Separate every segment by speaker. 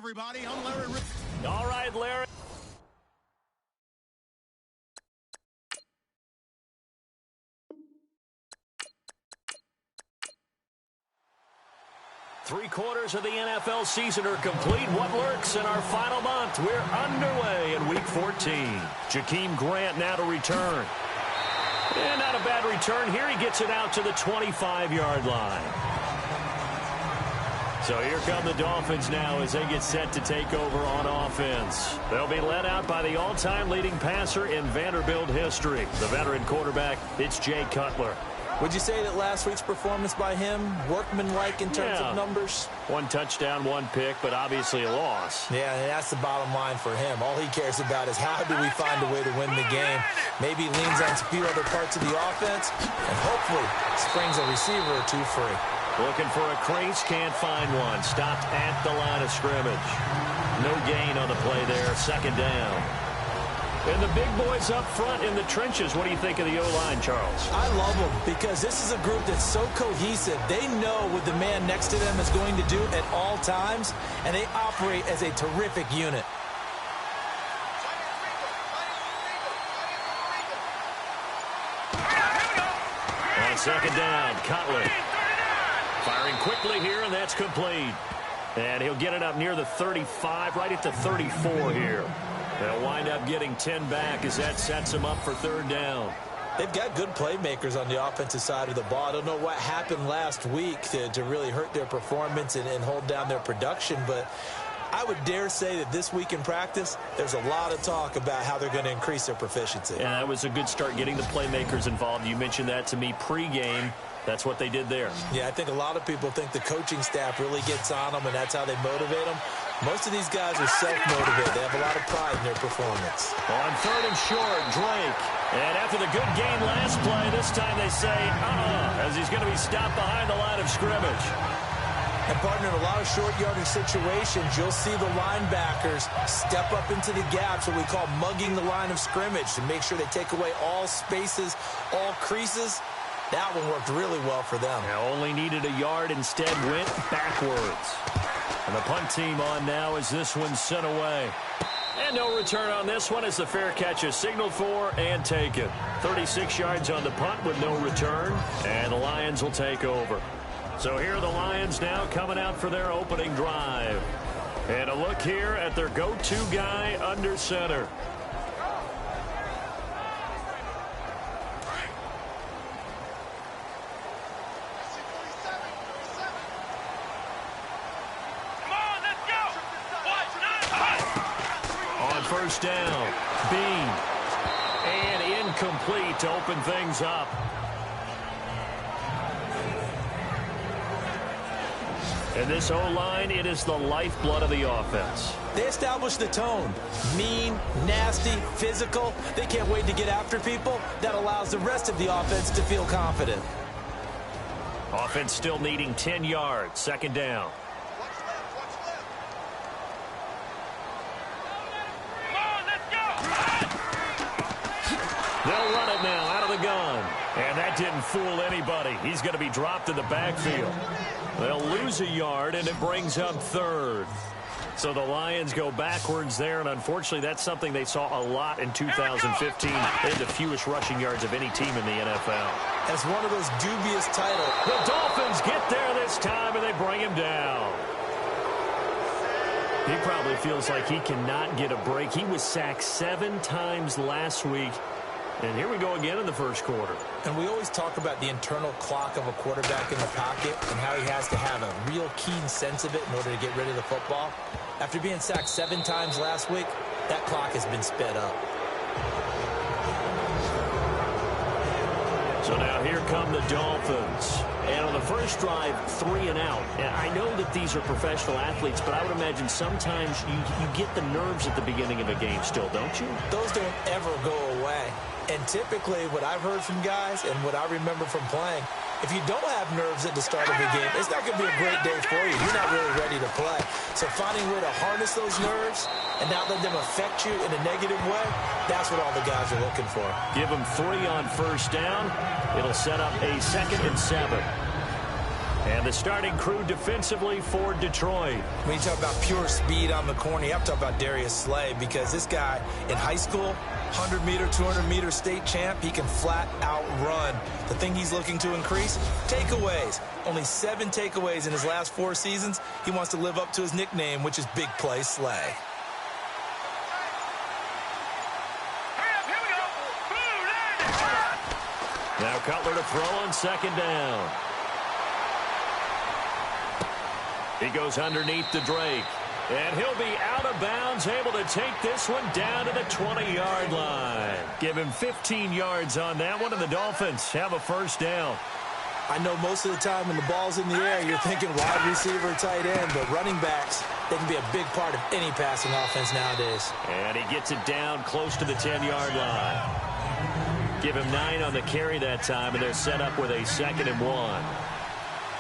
Speaker 1: everybody. I'm Larry.
Speaker 2: All right, Larry. Three-quarters of the NFL season are complete. What lurks in our final month? We're underway in Week 14. Jakeem Grant now to return. And not a bad return here. He gets it out to the 25-yard line. So here come the Dolphins now as they get set to take over on offense. They'll be led out by the all-time leading passer in Vanderbilt history. The veteran quarterback, it's Jay Cutler.
Speaker 3: Would you say that last week's performance by him, workmanlike in terms of numbers?
Speaker 2: One touchdown, one pick, but obviously a loss.
Speaker 3: Yeah, and that's the bottom line for him. All he cares about is how do we find a way to win the game. Maybe leans on a few other parts of the offense, and hopefully springs a receiver or two free.
Speaker 2: Looking for a crease, can't find one. Stopped at the line of scrimmage. No gain on the play there, second down. And the big boys up front in the trenches. What do you think of the O-line, Charles?
Speaker 3: I love them because this is a group that's so cohesive. They know what the man next to them is going to do at all times, and they operate as a terrific unit.
Speaker 2: On second down, Cutler. Firing quickly here, and that's complete. And he'll get it up near the 35, right at the 34 here. They'll wind up getting 10 back as that sets them up for third down.
Speaker 3: They've got good playmakers on the offensive side of the ball. I don't know what happened last week to really hurt their performance and hold down their production, but I would dare say that this week in practice, there's a lot of talk about how they're going to increase their proficiency.
Speaker 2: Yeah, that was a good start getting the playmakers involved. You mentioned that to me pregame. That's what they did there.
Speaker 3: Yeah, I think a lot of people think the coaching staff really gets on them, and that's how they motivate them. Most of these guys are self-motivated. They have a lot of pride in their performance.
Speaker 2: On third and short, Drake. And after the good gain last play, this time they say, as he's going to be stopped behind the line of scrimmage.
Speaker 3: And, partner, in a lot of short yardage situations, you'll see the linebackers step up into the gaps, what we call mugging the line of scrimmage, to make sure they take away all spaces, all creases. That one worked really well for them.
Speaker 2: Now only needed a yard, instead went backwards. And the punt team on now as this one's sent away. And no return on this one as the fair catch is signaled for and taken. 36 yards on the punt with no return, and the Lions will take over. So here are the Lions now coming out for their opening drive. And a look here at their go-to guy under center. First down, Bean, and incomplete to open things up. And this O-line, it is the lifeblood of the offense.
Speaker 3: They establish the tone. Mean, nasty, physical. They can't wait to get after people. That allows the rest of the offense to feel confident.
Speaker 2: Offense still needing 10 yards, second down. They'll run it now out of the gun. And that didn't fool anybody. He's going to be dropped in the backfield. They'll lose a yard, and it brings up third. So the Lions go backwards there, and unfortunately that's something they saw a lot in 2015. They had the fewest rushing yards of any team in the NFL.
Speaker 3: As one of those dubious titles.
Speaker 2: The Dolphins get there this time, and they bring him down. He probably feels like he cannot get a break. He was sacked 7 times last week. And here we go again in the first quarter.
Speaker 3: And we always talk about the internal clock of a quarterback in the pocket and how he has to have a real keen sense of it in order to get rid of the football. After being sacked 7 times last week, that clock has been sped up.
Speaker 2: So now here come the Dolphins. And on the first drive, 3 and out. And I know that these are professional athletes, but I would imagine sometimes you get the nerves at the beginning of a game still, don't you?
Speaker 3: Those don't ever go away. And typically what I've heard from guys and what I remember from playing, if you don't have nerves at the start of the game, it's not going to be a great day for you. You're not really ready to play. So finding a way to harness those nerves and not let them affect you in a negative way, that's what all the guys are looking for.
Speaker 2: Give them 3 on first down. It'll set up a 2nd and 7. And the starting crew defensively for Detroit.
Speaker 3: When you talk about pure speed on the corner, you have to talk about Darius Slay, because this guy in high school, 100-meter, 200-meter state champ, he can flat out run. The thing he's looking to increase, takeaways. Only 7 takeaways in his last 4 seasons. He wants to live up to his nickname, which is Big Play Slay.
Speaker 2: Now Cutler to throw on second down. He goes underneath to Drake. And he'll be out of bounds, able to take this one down to the 20-yard line. Give him 15 yards on that one, and the Dolphins have a first down.
Speaker 3: I know most of the time when the ball's in the air, you're thinking wide receiver, tight end, but running backs, they can be a big part of any passing offense nowadays.
Speaker 2: And he gets it down close to the 10-yard line. Give him 9 on the carry that time, and they're set up with a 2nd and 1.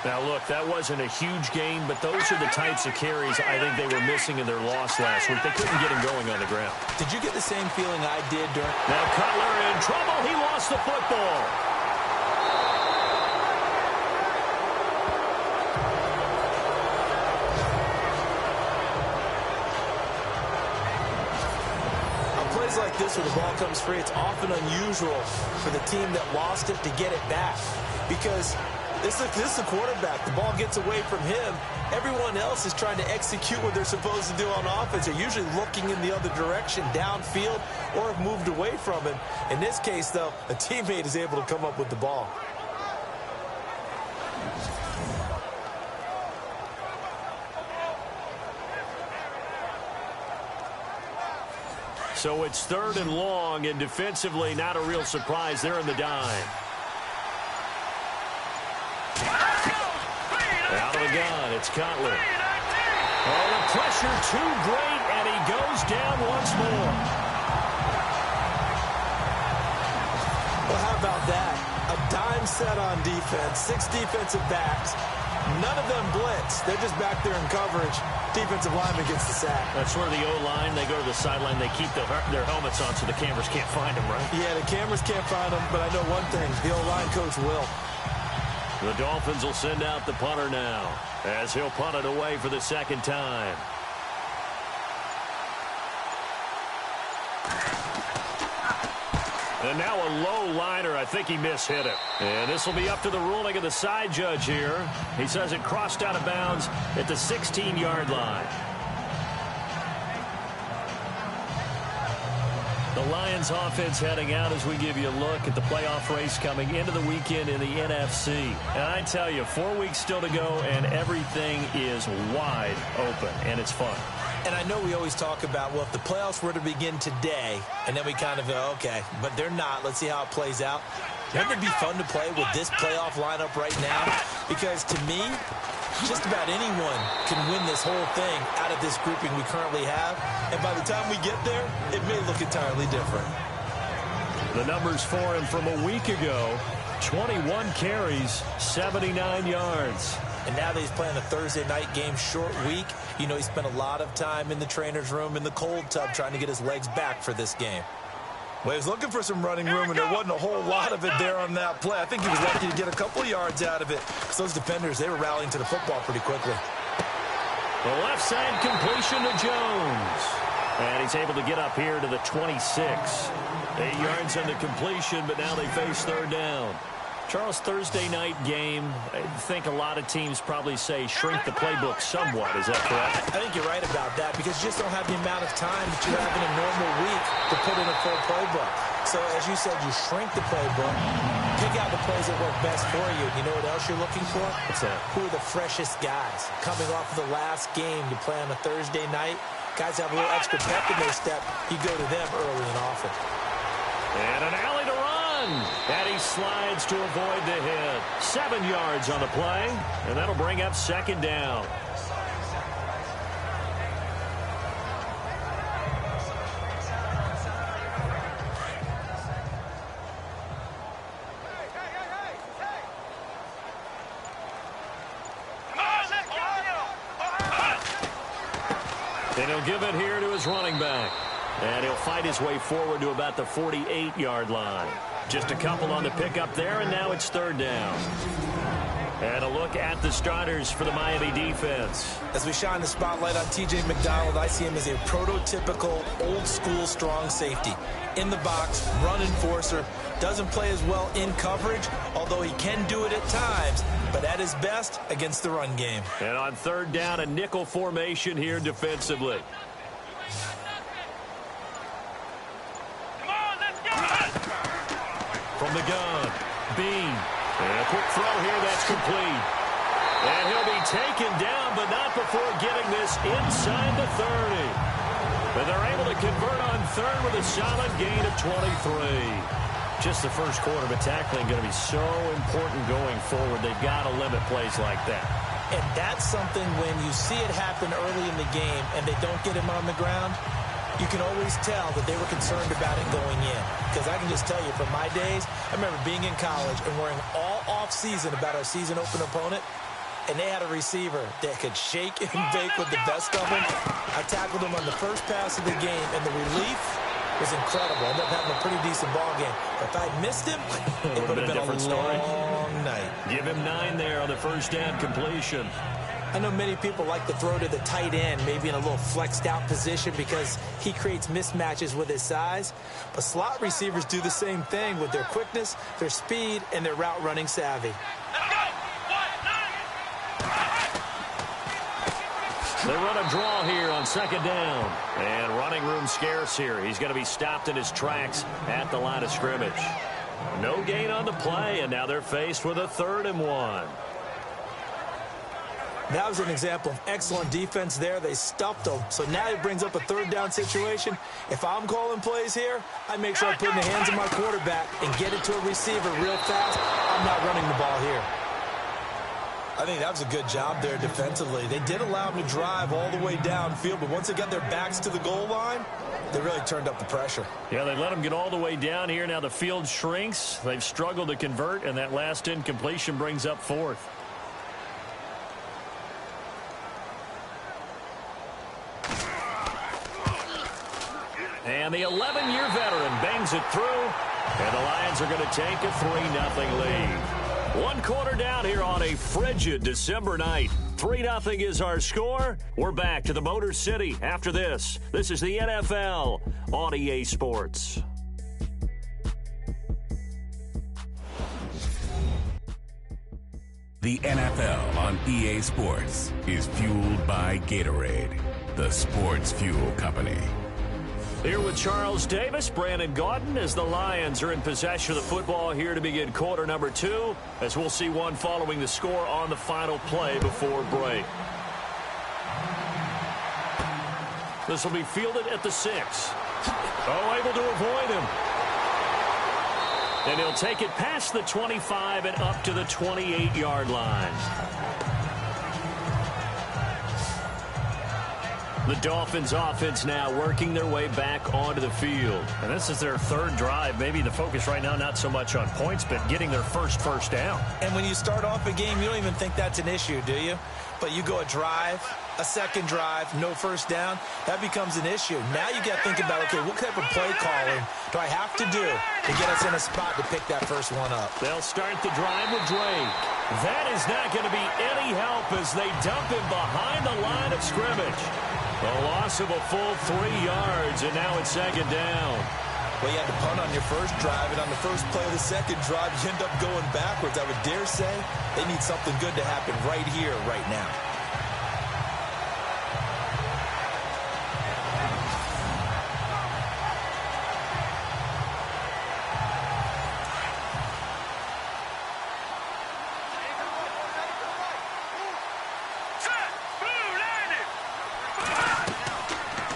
Speaker 2: Now, look, that wasn't a huge gain, but those are the types of carries I think they were missing in their loss last week. They couldn't get him going on the ground.
Speaker 3: Did you get the same feeling I did during...
Speaker 2: Now Cutler in trouble. He lost the football.
Speaker 3: On plays like this where the ball comes free, it's often unusual for the team that lost it to get it back, because... This is the quarterback. The ball gets away from him. Everyone else is trying to execute what they're supposed to do on offense. They're usually looking in the other direction, downfield, or have moved away from him. In this case, though, a teammate is able to come up with the ball.
Speaker 2: So it's 3rd and long, and defensively not a real surprise. They're in the dime. Out of the gun, it's Cutler. Oh, the pressure too great, and he goes down once more.
Speaker 3: Well, how about that? A dime set on defense, 6 defensive backs. None of them blitz. They're just back there in coverage. Defensive lineman gets the sack.
Speaker 2: That's where the O-line, they go to the sideline, they keep their helmets on so the cameras can't find them, right?
Speaker 3: Yeah, the cameras can't find them, but I know one thing. The O-line coach will.
Speaker 2: The Dolphins will send out the punter now, as he'll punt it away for the 2nd time. And now a low liner. I think he mishit it. And this will be up to the ruling of the side judge here. He says it crossed out of bounds at the 16-yard line. The Lions offense heading out as we give you a look at the playoff race coming into the weekend in the NFC. And I tell you, 4 weeks still to go, and everything is wide open, and it's fun.
Speaker 3: And I know we always talk about, well, if the playoffs were to begin today, and then we kind of go, okay, but they're not. Let's see how it plays out. Wouldn't it be fun to play with this playoff lineup right now? Because to me, just about anyone can win this whole thing out of this grouping we currently have. And by the time we get there, it may look entirely different.
Speaker 2: The numbers for him from a week ago, 21 carries, 79 yards.
Speaker 3: And now that he's playing a Thursday night game, short week, you know he spent a lot of time in the trainer's room in the cold tub trying to get his legs back for this game. Well, he was looking for some running room, and there wasn't a whole lot of it there on that play. I think he was lucky to get a couple yards out of it, because those defenders, they were rallying to the football pretty quickly.
Speaker 2: The left side completion to Jones. And he's able to get up here to the 26. 8 yards on the completion, but now they face 3rd down. Charles, Thursday night game, I think a lot of teams probably say shrink the playbook somewhat. Is that correct?
Speaker 3: I think you're right about that, because you just don't have the amount of time that you have in a normal week to put in a full playbook. So, as you said, you shrink the playbook, pick out the plays that work best for you. You know what else you're looking for?
Speaker 2: What's that?
Speaker 3: Who are the freshest guys coming off of the last game to play on a Thursday night? Guys have a little extra pep in their step. You go to them early and often.
Speaker 2: And an alley to run. And he slides to avoid the hit. 7 yards on the play, and that'll bring up 2nd down. And he'll give it here to his running back. And he'll fight his way forward to about the 48-yard line. Just a couple on the pickup there, and now it's 3rd down. And a look at the starters for the Miami defense.
Speaker 3: As we shine the spotlight on T.J. McDonald, I see him as a prototypical, old-school, strong safety. In the box, run enforcer, doesn't play as well in coverage, although he can do it at times, but at his best against the run game.
Speaker 2: And on third down, a nickel formation here defensively. From the gun, Bean. And a quick throw here, that's complete. And he'll be taken down, but not before getting this inside the 30. And they're able to convert on third with a solid gain of 23. Just the first quarter, but tackling going to be so important going forward. They've got to limit plays like that.
Speaker 3: And that's something when you see it happen early in the game and they don't get him on the ground, you can always tell that they were concerned about it going in. Because I can just tell you from my days, I remember being in college and worrying all off-season about our season open opponent, and they had a receiver that could shake and bake with the best of them. I tackled him on the first pass of the game, and the relief was incredible. I ended up having a pretty decent ball game. But if I'd missed him, it would have been a different story. Long night.
Speaker 2: Give him 9 there on the first down completion.
Speaker 3: I know many people like to throw to the tight end, maybe in a little flexed out position because he creates mismatches with his size. But slot receivers do the same thing with their quickness, their speed, and their route running savvy.
Speaker 2: They run a draw here on second down. And running room scarce here. He's going to be stopped in his tracks at the line of scrimmage. No gain on the play, and now they're faced with a 3rd and 1.
Speaker 3: That was an example of excellent defense there. They stuffed them. So now it brings up a 3rd down situation. If I'm calling plays here, I make sure I put in the hands of my quarterback and get it to a receiver real fast. I'm not running the ball here. I think that was a good job there defensively. They did allow them to drive all the way downfield, but once they got their backs to the goal line, they really turned up the pressure.
Speaker 2: Yeah, they let them get all the way down here. Now the field shrinks. They've struggled to convert, and that last incompletion brings up 4th. And the 11-year veteran bangs it through, and the Lions are going to take a 3-0 lead. 1 quarter down here on a frigid December night. 3-0 is our score. We're back to the Motor City after this. This is the NFL on EA Sports.
Speaker 1: The NFL on EA Sports is fueled by Gatorade, the sports fuel company.
Speaker 2: Here with Charles Davis, Brandon Gaudin, as the Lions are in possession of the football here to begin quarter number 2, as we'll see one following the score on the final play before break. This will be fielded at the 6. Oh, able to avoid him. And he'll take it past the 25 and up to the 28-yard line. The Dolphins offense now working their way back onto the field. And this is their 3rd drive. Maybe the focus right now not so much on points, but getting their first down.
Speaker 3: And when you start off a game, you don't even think that's an issue, do you? But you go a drive, a 2nd drive, no first down, that becomes an issue. Now you got to think about, okay, what type of play calling do I have to do to get us in a spot to pick that first one up?
Speaker 2: They'll start the drive with Drake. That is not going to be any help as they dump him behind the line of scrimmage. A loss of a full 3 yards, and now it's 2nd down.
Speaker 3: Well, you had to punt on your first drive, and on the first play of the 2nd drive, you end up going backwards. I would dare say they need something good to happen right here, right now.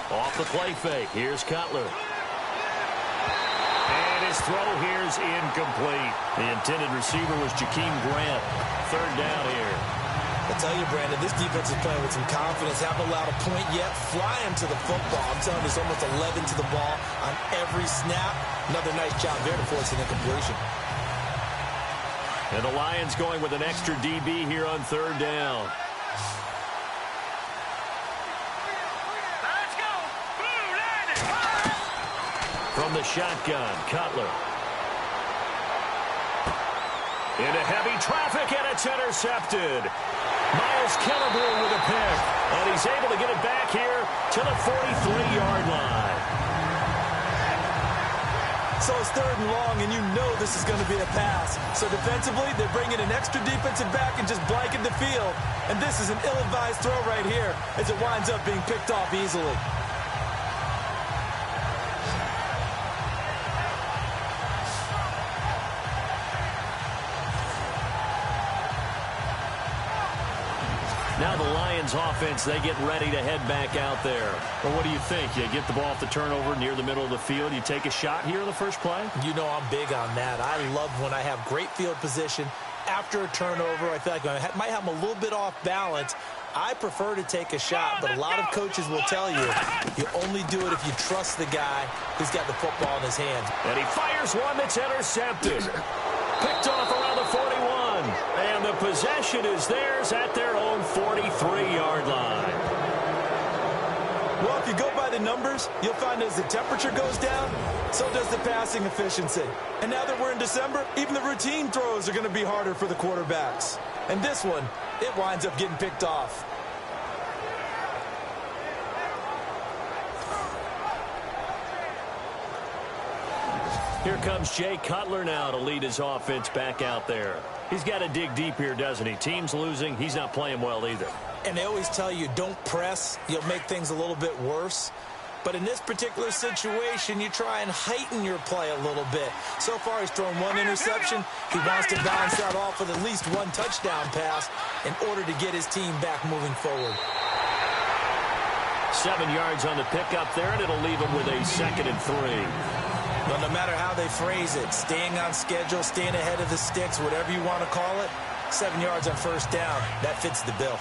Speaker 2: Off the play fake. Here's Cutler. And his throw here is incomplete. The intended receiver was Jakeem Grant. 3rd down here.
Speaker 3: I tell you, Brandon, this defense is playing with some confidence. Haven't allowed a point yet. Flying to the football. I'm telling you, there's almost 11 to the ball on every snap. Another nice job there to force an incompletion.
Speaker 2: And the Lions going with an extra DB here on 3rd down. From the shotgun, Cutler. Into heavy traffic, and it's intercepted. Miles Killebrew with a pick, and he's able to get it back here to the 43-yard line.
Speaker 3: So it's 3rd and long, and you know this is going to be a pass. So defensively, they're bringing an extra defensive back and just blanket the field. And this is an ill-advised throw right here as it winds up being picked off easily.
Speaker 2: Now the Lions offense, they get ready to head back out there. Well, what do you think? You get the ball off the turnover near the middle of the field. You take a shot here in the first play?
Speaker 3: You know I'm big on that. I love when I have great field position after a turnover. I feel like I might have them a little bit off balance. I prefer to take a shot, but a lot of coaches will tell you, you only do it if you trust the guy who's got the football in his hands.
Speaker 2: And he fires one that's intercepted. Picked off around the 41. And the possession is theirs at their own 43-yard line.
Speaker 3: Well, if you go by the numbers, you'll find as the temperature goes down, so does the passing efficiency. And now that we're in December, even the routine throws are going to be harder for the quarterbacks. And this one, it winds up getting picked off.
Speaker 2: Here comes Jay Cutler now to lead his offense back out there. He's got to dig deep here, doesn't he? Team's losing. He's not playing well either.
Speaker 3: And they always tell you, don't press. You'll make things a little bit worse. But in this particular situation, you try and heighten your play a little bit. So far, he's thrown one interception. He wants to balance that off with at least one touchdown pass in order to get his team back moving forward.
Speaker 2: 7 yards on the pickup there, and it'll leave him with a 2nd and 3.
Speaker 3: Well, no matter how they phrase it, staying on schedule, staying ahead of the sticks, whatever you want to call it, 7 yards on first down, that fits the bill.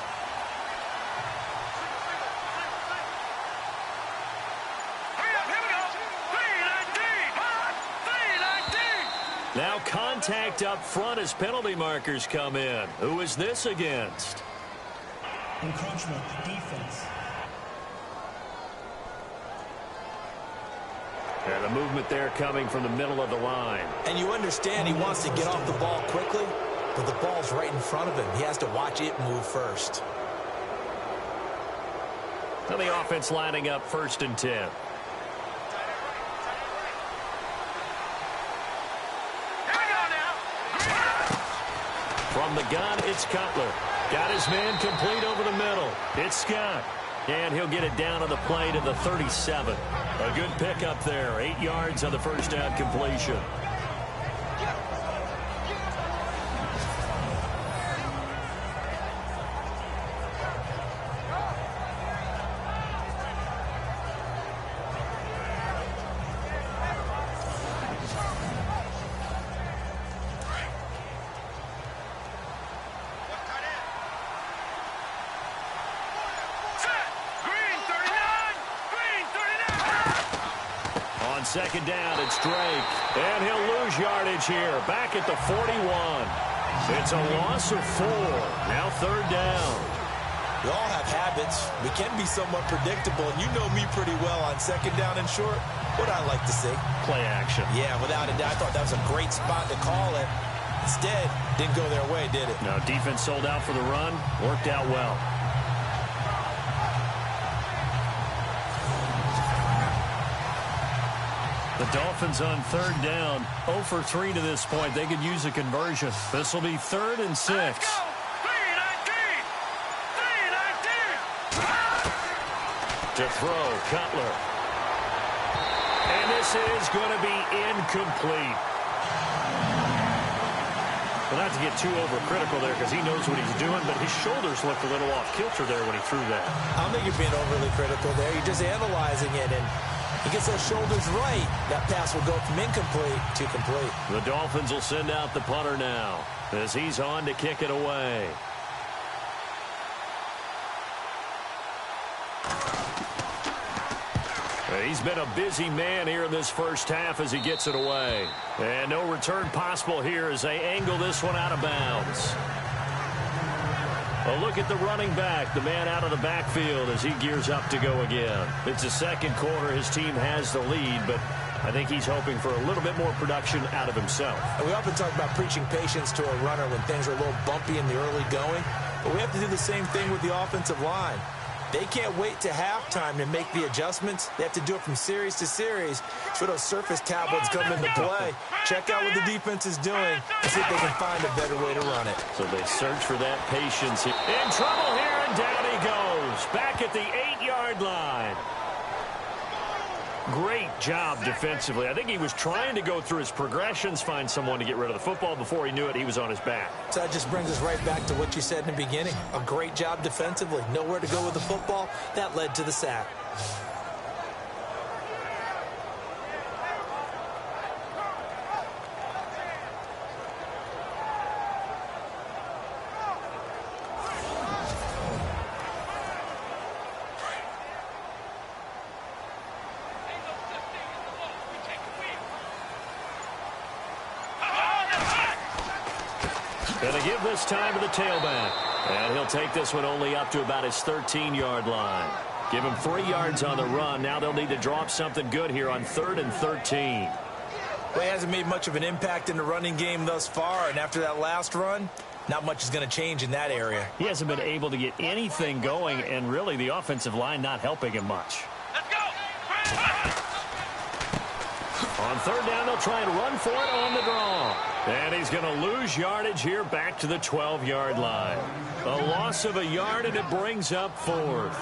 Speaker 2: Now contact up front as penalty markers come in. Who is this against?
Speaker 4: Encroachment, defense.
Speaker 2: And the movement there coming from the middle of the line.
Speaker 3: And you understand he wants to get off the ball quickly, but the ball's right in front of him. He has to watch it move first.
Speaker 2: Now the offense lining up 1st and 10. From the gun, it's Cutler. Got his man complete over the middle. It's Scott. And he'll get it down on the play to the 37. A good pickup there. 8 yards on the first down completion. Second down, it's Drake. And he'll lose yardage here. Back at the 41. It's a loss of 4. Now 3rd down.
Speaker 3: We all have habits. We can be somewhat predictable, and you know me pretty well on 2nd down and short. What I like to see.
Speaker 2: Play action.
Speaker 3: Yeah, without a doubt. I thought that was a great spot to call it. Instead, didn't go their way, did it?
Speaker 2: No, defense sold out for the run. Worked out well. The Dolphins on 3rd down, 0 for 3 to this point. They could use a conversion. This will be 3rd and 6. To throw, Cutler. And this is going to be incomplete. Well, not to get too overcritical there because he knows what he's doing, but his shoulders looked a little off kilter there when he threw that.
Speaker 3: I don't think you're being overly critical there. You're just analyzing it, and he gets those shoulders right. That pass will go from incomplete to complete.
Speaker 2: The Dolphins will send out the punter now as he's on to kick it away. He's been a busy man here in this first half as he gets it away. And no return possible here as they angle this one out of bounds. A look at the running back, the man out of the backfield as he gears up to go again. It's the second quarter. His team has the lead, but I think he's hoping for a little bit more production out of himself.
Speaker 3: And we often talk about preaching patience to a runner when things are a little bumpy in the early going, but we have to do the same thing with the offensive line. They can't wait to halftime to make the adjustments. They have to do it from series to series. So those surface tablets come into play. Check out what the defense is doing and see if they can find a better way to run it.
Speaker 2: So they search for that patience. In trouble here, and down he goes. Back at the 8-yard line. Great job defensively. I think he was trying to go through his progressions, find someone to get rid of the football. Before he knew it, he was on his back.
Speaker 3: So that just brings us right back to what you said in the beginning. A great job defensively. Nowhere to go with the football. That led to the sack.
Speaker 2: Going to give this time to the tailback. And he'll take this one only up to about his 13-yard line. Give him 3 yards on the run. Now they'll need to draw up something good here on 3rd and 13.
Speaker 3: Well, he hasn't made much of an impact in the running game thus far, and after that last run, not much is going to change in that area.
Speaker 2: He hasn't been able to get anything going, and really the offensive line not helping him much.
Speaker 5: Let's go!
Speaker 2: On 3rd down, they'll try and run for it on the draw. And he's going to lose yardage here back to the 12-yard line. A loss of a yard, and it brings up 4th.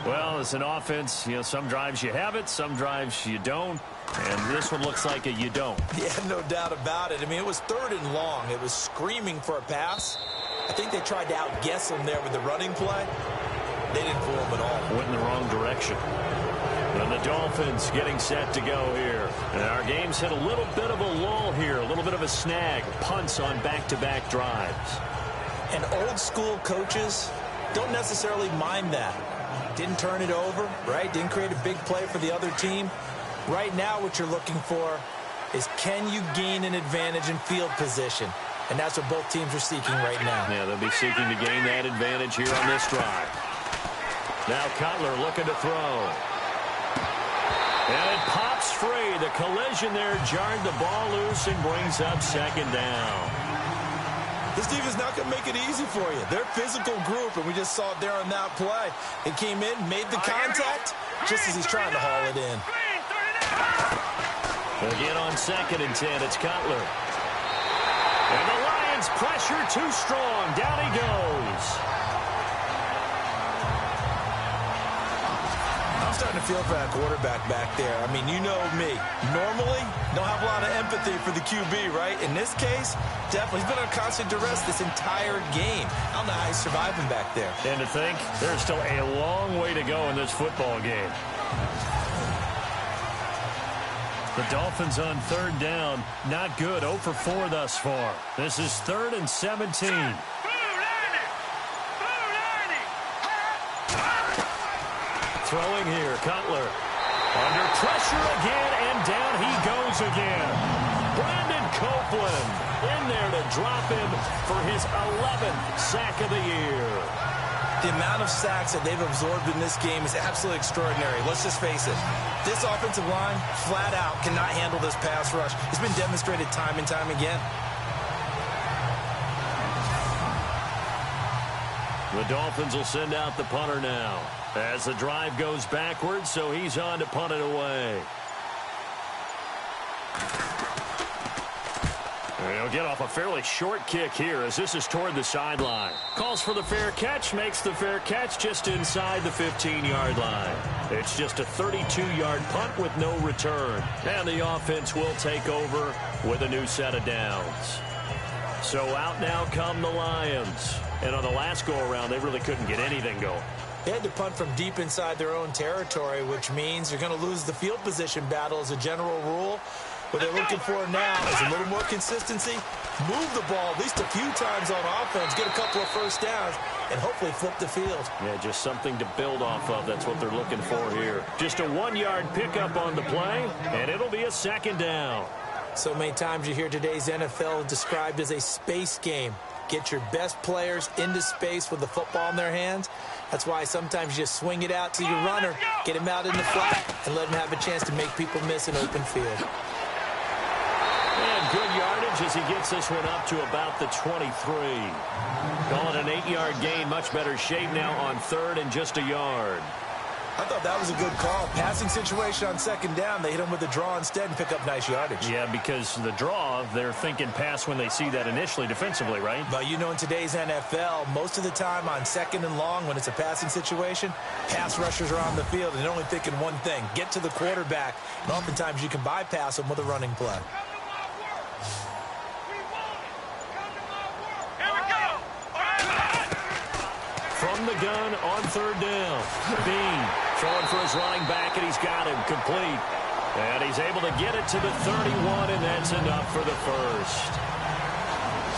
Speaker 2: Well, it's an offense. You know, some drives you have it, some drives you don't. And this one looks like a you don't.
Speaker 3: Yeah, no doubt about it. I mean, it was 3rd and long. It was screaming for a pass. I think they tried to outguess him there with the running play. They didn't fool him at all.
Speaker 2: Went in the wrong direction. And the Dolphins getting set to go here. And our game's hit a little bit of a lull here, a little bit of a snag. Punts on back-to-back drives.
Speaker 3: And old-school coaches don't necessarily mind that. Didn't turn it over, right? Didn't create a big play for the other team. Right now what you're looking for is, can you gain an advantage in field position? And that's what both teams are seeking right now.
Speaker 2: Yeah, they'll be seeking to gain that advantage here on this drive. Now Cutler looking to throw. And it pops free. The collision there jarred the ball loose and brings up 2nd down.
Speaker 3: This defense is not going to make it easy for you. They're a physical group, and we just saw it there on that play. It came in, made the contact, just as he's trying to haul it in.
Speaker 2: Again on 2nd and 10, it's Cutler. And the Lions pressure too strong. Down he goes.
Speaker 3: I'm starting to feel for that quarterback back there. I mean, you know me. Normally, don't have a lot of empathy for the QB, right? In this case, definitely. He's been under constant duress this entire game. I don't know how he's surviving back there.
Speaker 2: And to think, there's still a long way to go in this football game. The Dolphins on 3rd down. Not good. 0 for 4 thus far. This is 3rd and 17. Throwing here, Cutler. Under pressure again, and down he goes again. Brandon Copeland in there to drop him for his 11th sack of the year.
Speaker 3: The amount of sacks that they've absorbed in this game is absolutely extraordinary. Let's just face it. This offensive line, flat out, cannot handle this pass rush. It's been demonstrated time and time again.
Speaker 2: The Dolphins will send out the punter now as the drive goes backwards, so he's on to punt it away. He'll get off a fairly short kick here as this is toward the sideline. Calls for the fair catch, makes the fair catch just inside the 15-yard line. It's just a 32-yard punt with no return. And the offense will take over with a new set of downs. So out now come the Lions. And on the last go-around, they really couldn't get anything going.
Speaker 3: They had to punt from deep inside their own territory, which means you're going to lose the field position battle as a general rule. What they're looking for now is a little more consistency, move the ball at least a few times on offense, get a couple of first downs, and hopefully flip the field.
Speaker 2: Yeah, just something to build off of. That's what they're looking for here. Just a 1-yard pickup on the play, and it'll be a 2nd down.
Speaker 3: So many times you hear today's NFL described as a space game. get your best players into space with the football in their hands. That's why sometimes you just swing it out to your runner, get him out in the flat, and let him have a chance to make people miss an open field.
Speaker 2: And good yardage as he gets this one up to about the 23. Calling an 8-yard gain, much better shape now on 3rd and just a yard.
Speaker 3: I thought that was a good call. Passing situation on 2nd down, they hit him with a draw instead and pick up nice yardage.
Speaker 2: Yeah, because the draw, they're thinking pass when they see that initially defensively, right?
Speaker 3: But you know, in today's NFL, most of the time on 2nd and long, when it's a passing situation, pass rushers are on the field and they're only thinking one thing, get to the quarterback. And oftentimes you can bypass them with a running play.
Speaker 2: From the gun on 3rd down. Bean throwing for his running back, and he's got him complete. And he's able to get it to the 31, and that's enough for the first.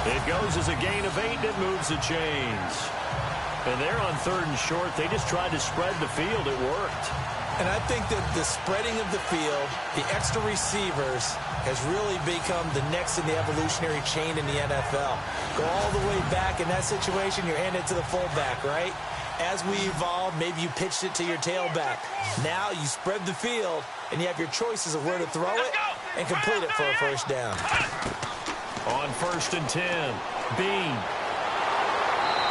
Speaker 2: It goes as a gain of 8, and it moves the chains. And they're on 3rd and short. They just tried to spread the field. It worked.
Speaker 3: And I think that the spreading of the field, the extra receivers, has really become the next in the evolutionary chain in the NFL. Go all the way back in that situation, you're handed to the fullback, right? As we evolve, maybe you pitched it to your tailback. Now you spread the field, and you have your choices of where to throw it and complete it for a first down.
Speaker 2: On 1st and 10, Bean.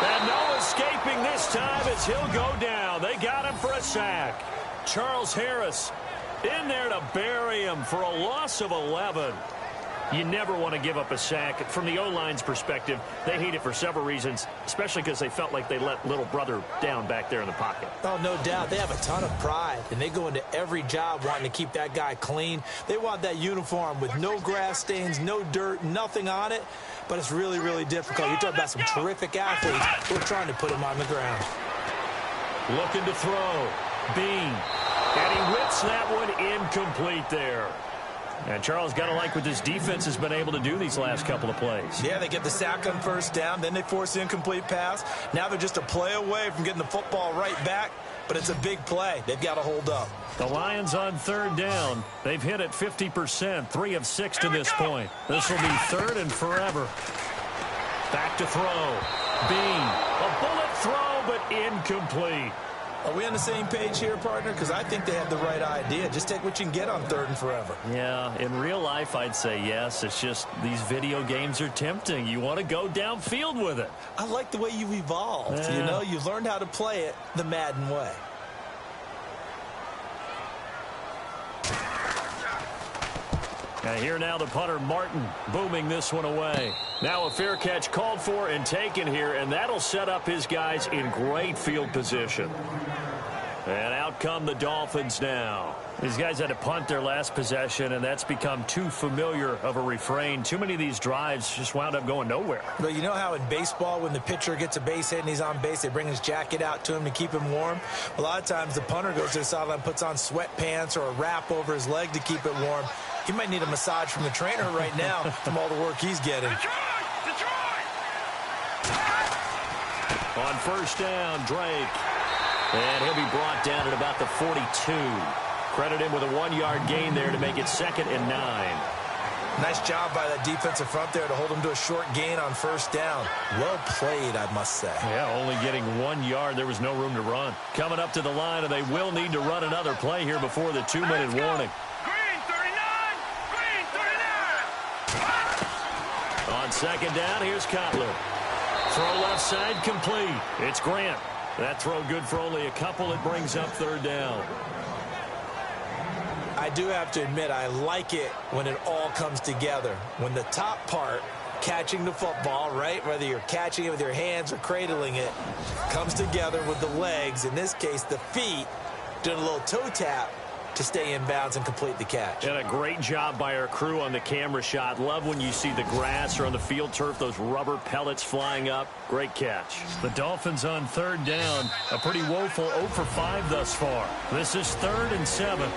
Speaker 2: And no escaping this time as he'll go down. They got him for a sack. Charles Harris in there to bury him for a loss of 11. You never want to give up a sack. From the O-line's perspective, they hate it for several reasons, especially because they felt like they let little brother down back there in the pocket.
Speaker 3: Oh, no doubt. They have a ton of pride, and they go into every job wanting to keep that guy clean. They want that uniform with no grass stains, no dirt, nothing on it, but it's really, really difficult. You're talking about some terrific athletes who are trying to put him on the ground.
Speaker 2: Looking to throw. Bean. And he whips that one incomplete there. And Charles got to like what this defense has been able to do these last couple of plays.
Speaker 3: Yeah, they get the sack on 1st down, then they force the incomplete pass. Now they're just a play away from getting the football right back, but it's a big play. They've got to hold up.
Speaker 2: The Lions on 3rd down. They've hit it 50%, 3 of 6 to this point. This will be 3rd and forever. Back to throw. Bean. A bullet throw, but incomplete.
Speaker 3: Are we on the same page here, partner? Because I think they have the right idea. Just take what you can get on 3rd and forever.
Speaker 2: Yeah, in real life, I'd say yes. It's just these video games are tempting. You want to go downfield with it.
Speaker 3: I like the way you've evolved.
Speaker 2: Yeah.
Speaker 3: You know, you've learned how to play it the Madden way.
Speaker 2: And here now the punter, Martin, booming this one away. Now a fair catch called for and taken here, and that'll set up his guys in great field position. And out come the Dolphins now. These guys had to punt their last possession, and that's become too familiar of a refrain. Too many of these drives just wound up going nowhere.
Speaker 3: But you know how in baseball, when the pitcher gets a base hit and he's on base, they bring his jacket out to him to keep him warm? A lot of times the punter goes to the sideline, puts on sweatpants or a wrap over his leg to keep it warm. He might need a massage from the trainer right now from all the work he's getting.
Speaker 2: On 1st down, Drake. And he'll be brought down at about the 42. Credit him with a 1-yard gain there to make it 2nd and 9.
Speaker 3: Nice job by that defensive front there to hold him to a short gain on 1st down. Well played, I must say.
Speaker 2: Yeah, only getting 1 yard. There was no room to run. Coming up to the line, and they will need to run another play here before the 2-minute warning. On 2nd down, here's Cutler. Throw left side, complete. It's Grant. That throw good for only a couple. It brings up 3rd down.
Speaker 3: I do have to admit, I like it when it all comes together. When the top part, catching the football, right, whether you're catching it with your hands or cradling it, comes together with the legs, in this case the feet, doing a little toe tap to stay in bounds and complete the catch.
Speaker 2: And a great job by our crew on the camera shot. Love when you see the grass or on the field turf, those rubber pellets flying up. Great catch. The Dolphins on 3rd down. A pretty woeful 0 for 5 thus far. This is 3rd and 7.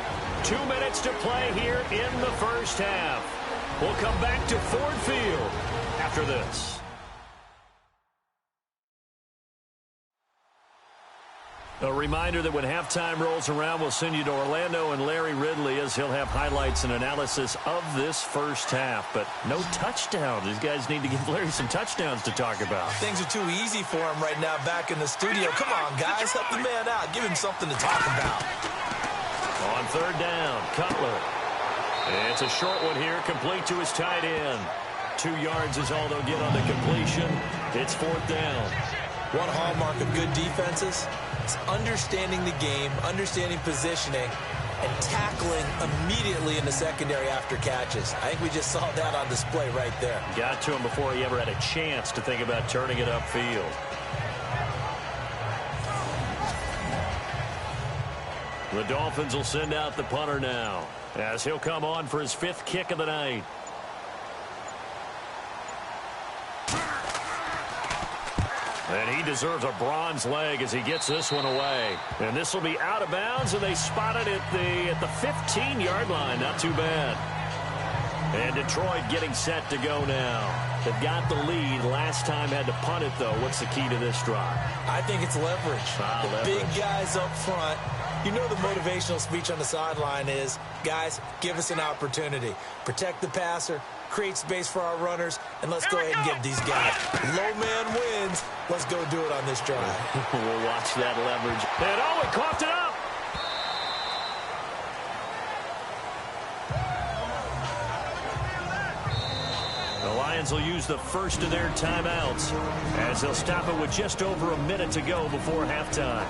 Speaker 2: 2 minutes to play here in the first half. We'll come back to Ford Field after this. A reminder that when halftime rolls around, we'll send you to Orlando and Larry Ridley as he'll have highlights and analysis of this first half. But no touchdowns. These guys need to give Larry some touchdowns to talk about.
Speaker 3: Things are too easy for him right now back in the studio. Come on, guys. Help the man out. Give him something to talk about.
Speaker 2: On third down, Cutler. It's a short one here, complete to his tight end. 2 yards is all they'll get on the completion. It's fourth down.
Speaker 3: One hallmark of good defenses is understanding the game, understanding positioning, and tackling immediately in the secondary after catches. I think we just saw that on display right there.
Speaker 2: Got to him before he ever had a chance to think about turning it upfield. The Dolphins will send out the punter now, as he'll come on for his 5th kick of the night. And he deserves a bronze leg as he gets this one away. And this will be out of bounds, and they spot it at the 15-yard line. Not too bad. And Detroit getting set to go now. They've got the lead. Last time had to punt it, though. What's the key to this drive?
Speaker 3: I think it's leverage. The big guys up front. You know the motivational speech on the sideline is, guys, give us an opportunity. Protect the passer, create space for our runners, and let's go ahead and get these guys. Low man wins. Let's go do it on this drive.
Speaker 2: We'll watch that leverage. And oh, he coughed it up. The Lions will use the first of their timeouts as they'll stop it with just over a minute to go before halftime.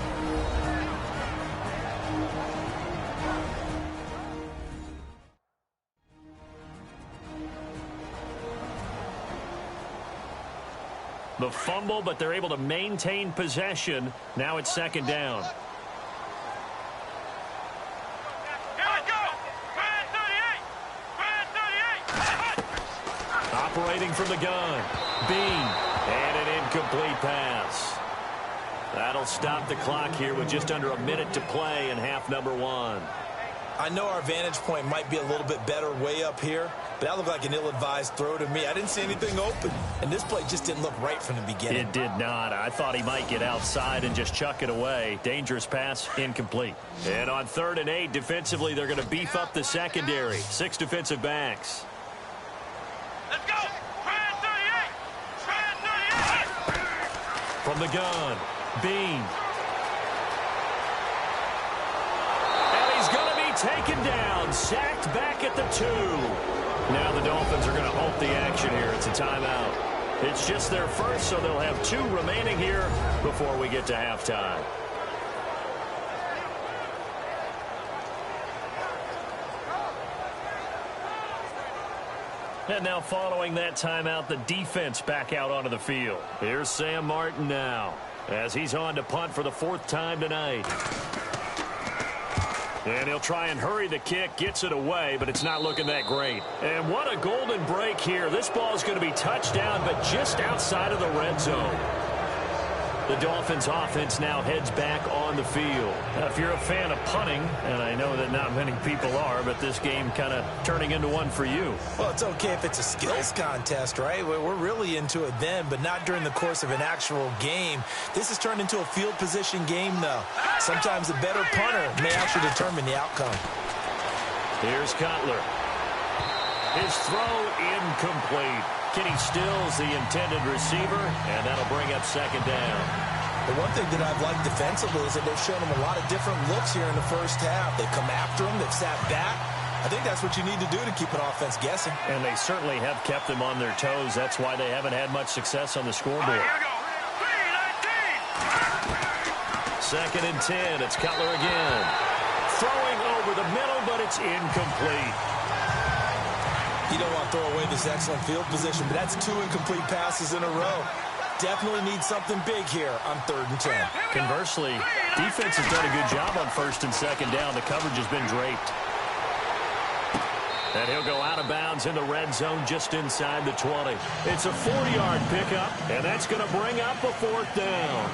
Speaker 2: The fumble, but they're able to maintain possession. Now it's second down. Operating from the gun. Bean. And an incomplete pass. That'll stop the clock here with just under a minute to play in half number 1.
Speaker 3: I know our vantage point might be a little bit better way up here, but that looked like an ill-advised throw to me. I didn't see anything open, and this play just didn't look right from the beginning.
Speaker 2: It did not. I thought he might get outside and just chuck it away. Dangerous pass, incomplete. And on 3rd and 8, defensively, they're going to beef up the secondary. 6 defensive backs.
Speaker 5: Let's go! Try 38! Try 38!
Speaker 2: From the gun, Bean. Taken down, sacked back at the 2. Now the Dolphins are going to halt the action here. It's a timeout. It's just their first, so they'll have 2 remaining here before we get to halftime. And now following that timeout, the defense back out onto the field. Here's Sam Martin now as he's on to punt for the 4th time tonight. And he'll try and hurry the kick, gets it away, but it's not looking that great. And what a golden break here. This ball is going to be touchdown, but just outside of the red zone. The Dolphins offense now heads back on the field. Now, if you're a fan of punting, and I know that not many people are, but this game kind of turning into one for you.
Speaker 3: Well, it's okay if it's a skills contest, right? We're really into it then, but not during the course of an actual game. This has turned into a field position game, though. Sometimes a better punter may actually determine the outcome.
Speaker 2: Here's Cutler. His throw incomplete. Kenny Stills the intended receiver, and that'll bring up second down.
Speaker 3: The one thing that I've liked defensively is that they've shown him a lot of different looks here in the first half. They've come after him. They've sat back. I think that's what you need to do to keep an offense guessing.
Speaker 2: And they certainly have kept them on their toes. That's why they haven't had much success on the scoreboard.
Speaker 5: Here we go. 3-19.
Speaker 2: Second and 10. It's Cutler again. Throwing over the middle, but it's incomplete.
Speaker 3: You don't want to throw away this excellent field position, but that's 2 incomplete passes in a row. Definitely need something big here on 3rd and 10.
Speaker 2: Conversely, defense has done a good job on 1st and 2nd down. The coverage has been draped. And he'll go out of bounds in the red zone just inside the 20. It's a 40-yard pickup, and that's going to bring up a 4th down.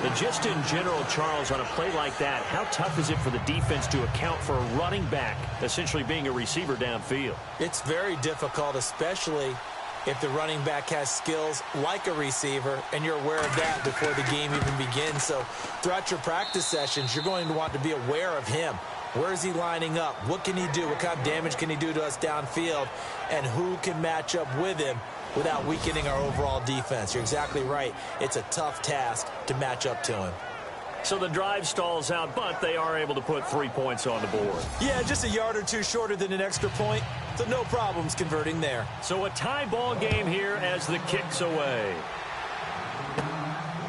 Speaker 2: And just in general, Charles, on a play like that, how tough is it for the defense to account for a running back essentially being a receiver downfield?
Speaker 3: It's very difficult, especially if the running back has skills like a receiver, and you're aware of that before the game even begins. So throughout your practice sessions, you're going to want to be aware of him. Where is he lining up? What can he do? What kind of damage can he do to us downfield? And who can match up with him without weakening our overall defense? You're exactly right. It's a tough task to match up to him.
Speaker 2: So the drive stalls out, but they are able to put 3 points on the board.
Speaker 3: Yeah, just a yard or two shorter than an extra point, so no problems converting there.
Speaker 2: So a tie ball game here as the kick's away.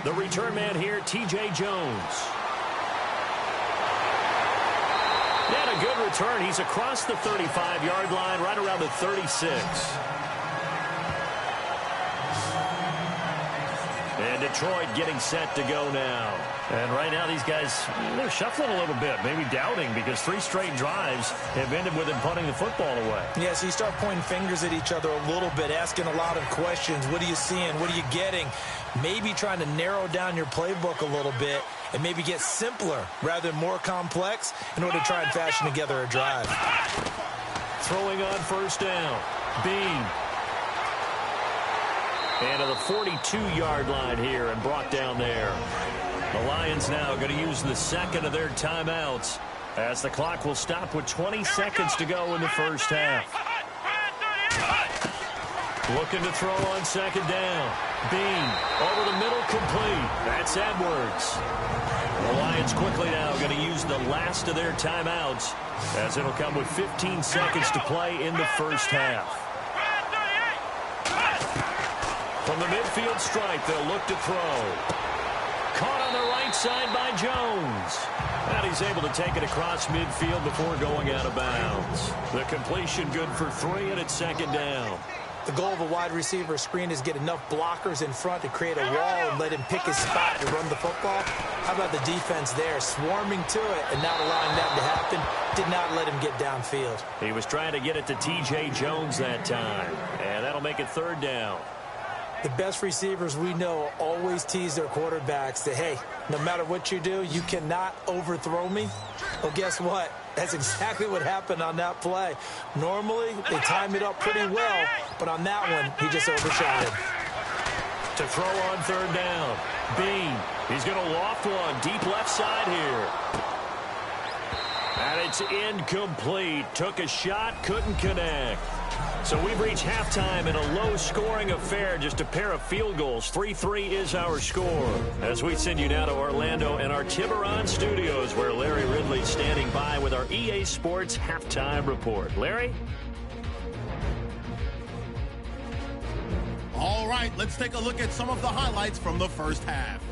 Speaker 2: The return man here, T.J. Jones. And a good return. He's across the 35-yard line, right around the 36. And Detroit getting set to go now. And right now these guys, they're shuffling a little bit, maybe doubting, because 3 straight drives have ended with them punting the football away.
Speaker 3: Yeah, so you start pointing fingers at each other a little bit, asking a lot of questions. What are you seeing? What are you getting? Maybe trying to narrow down your playbook a little bit and maybe get simpler rather than more complex in order to try and fashion together a drive.
Speaker 2: Throwing on first down. Bean. And to the 42-yard line here and brought down there. The Lions now going to use the second of their timeouts as the clock will stop with 20 seconds to go in the first half. Looking to throw on second down. Bean over the middle, complete. That's Edwards. The Lions quickly now going to use the last of their timeouts as it'll come with 15 seconds to play in the first half. From the midfield stripe, they'll look to throw. Caught on the right side by Jones. And he's able to take it across midfield before going out of bounds. The completion good for 3, and it's second down.
Speaker 3: The goal of a wide receiver screen is get enough blockers in front to create a wall and let him pick his spot to run the football. How about the defense there, swarming to it and not allowing that to happen? Did not let him get downfield.
Speaker 2: He was trying to get it to T.J. Jones that time, and that'll make it third down.
Speaker 3: The best receivers we know always tease their quarterbacks that, hey, no matter what you do, you cannot overthrow me. Well, guess what? That's exactly what happened on that play. Normally, they time it up pretty well, but on that one, he just overshot it.
Speaker 2: To throw on third down. Bean. He's going to loft one deep left side here. And it's incomplete. Took a shot, couldn't connect. So we've reached halftime in a low-scoring affair, just a pair of field goals. 3-3 is our score. As we send you now to Orlando and our Tiburon studios, where Larry Ridley's standing by with our EA Sports halftime report. Larry?
Speaker 6: All right, let's take a look at some of the highlights from the first half.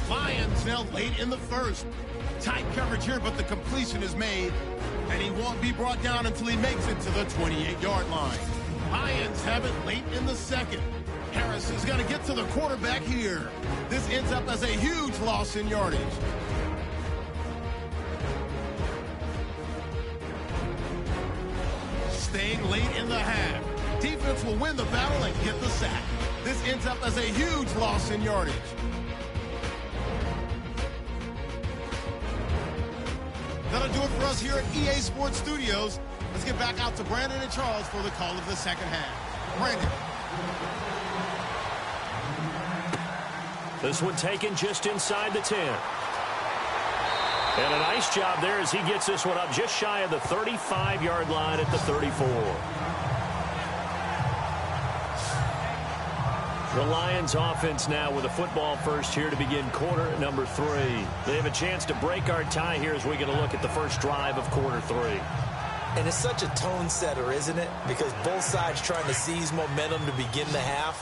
Speaker 6: Lions now late in the first. Tight coverage here, but the completion is made, and he won't be brought down until he makes it to the 28-yard line. Lions have it late in the second. Harris is going to get to the quarterback here. This ends up as a huge loss in yardage. Staying late in the half. Defense will win the battle and get the sack. This ends up as a huge loss in yardage. That'll do it for us here at EA Sports Studios. Let's get back out to Brandon and Charles for the call of the second half. Brandon.
Speaker 2: This one taken just inside the 10. And a nice job there as he gets this one up just shy of the 35-yard line at the 34. The Lions offense now with a football first here to begin quarter number 3. They have a chance to break our tie here as we get a look at the first drive of quarter 3.
Speaker 3: And it's such a tone setter, isn't it? Because both sides trying to seize momentum to begin the half.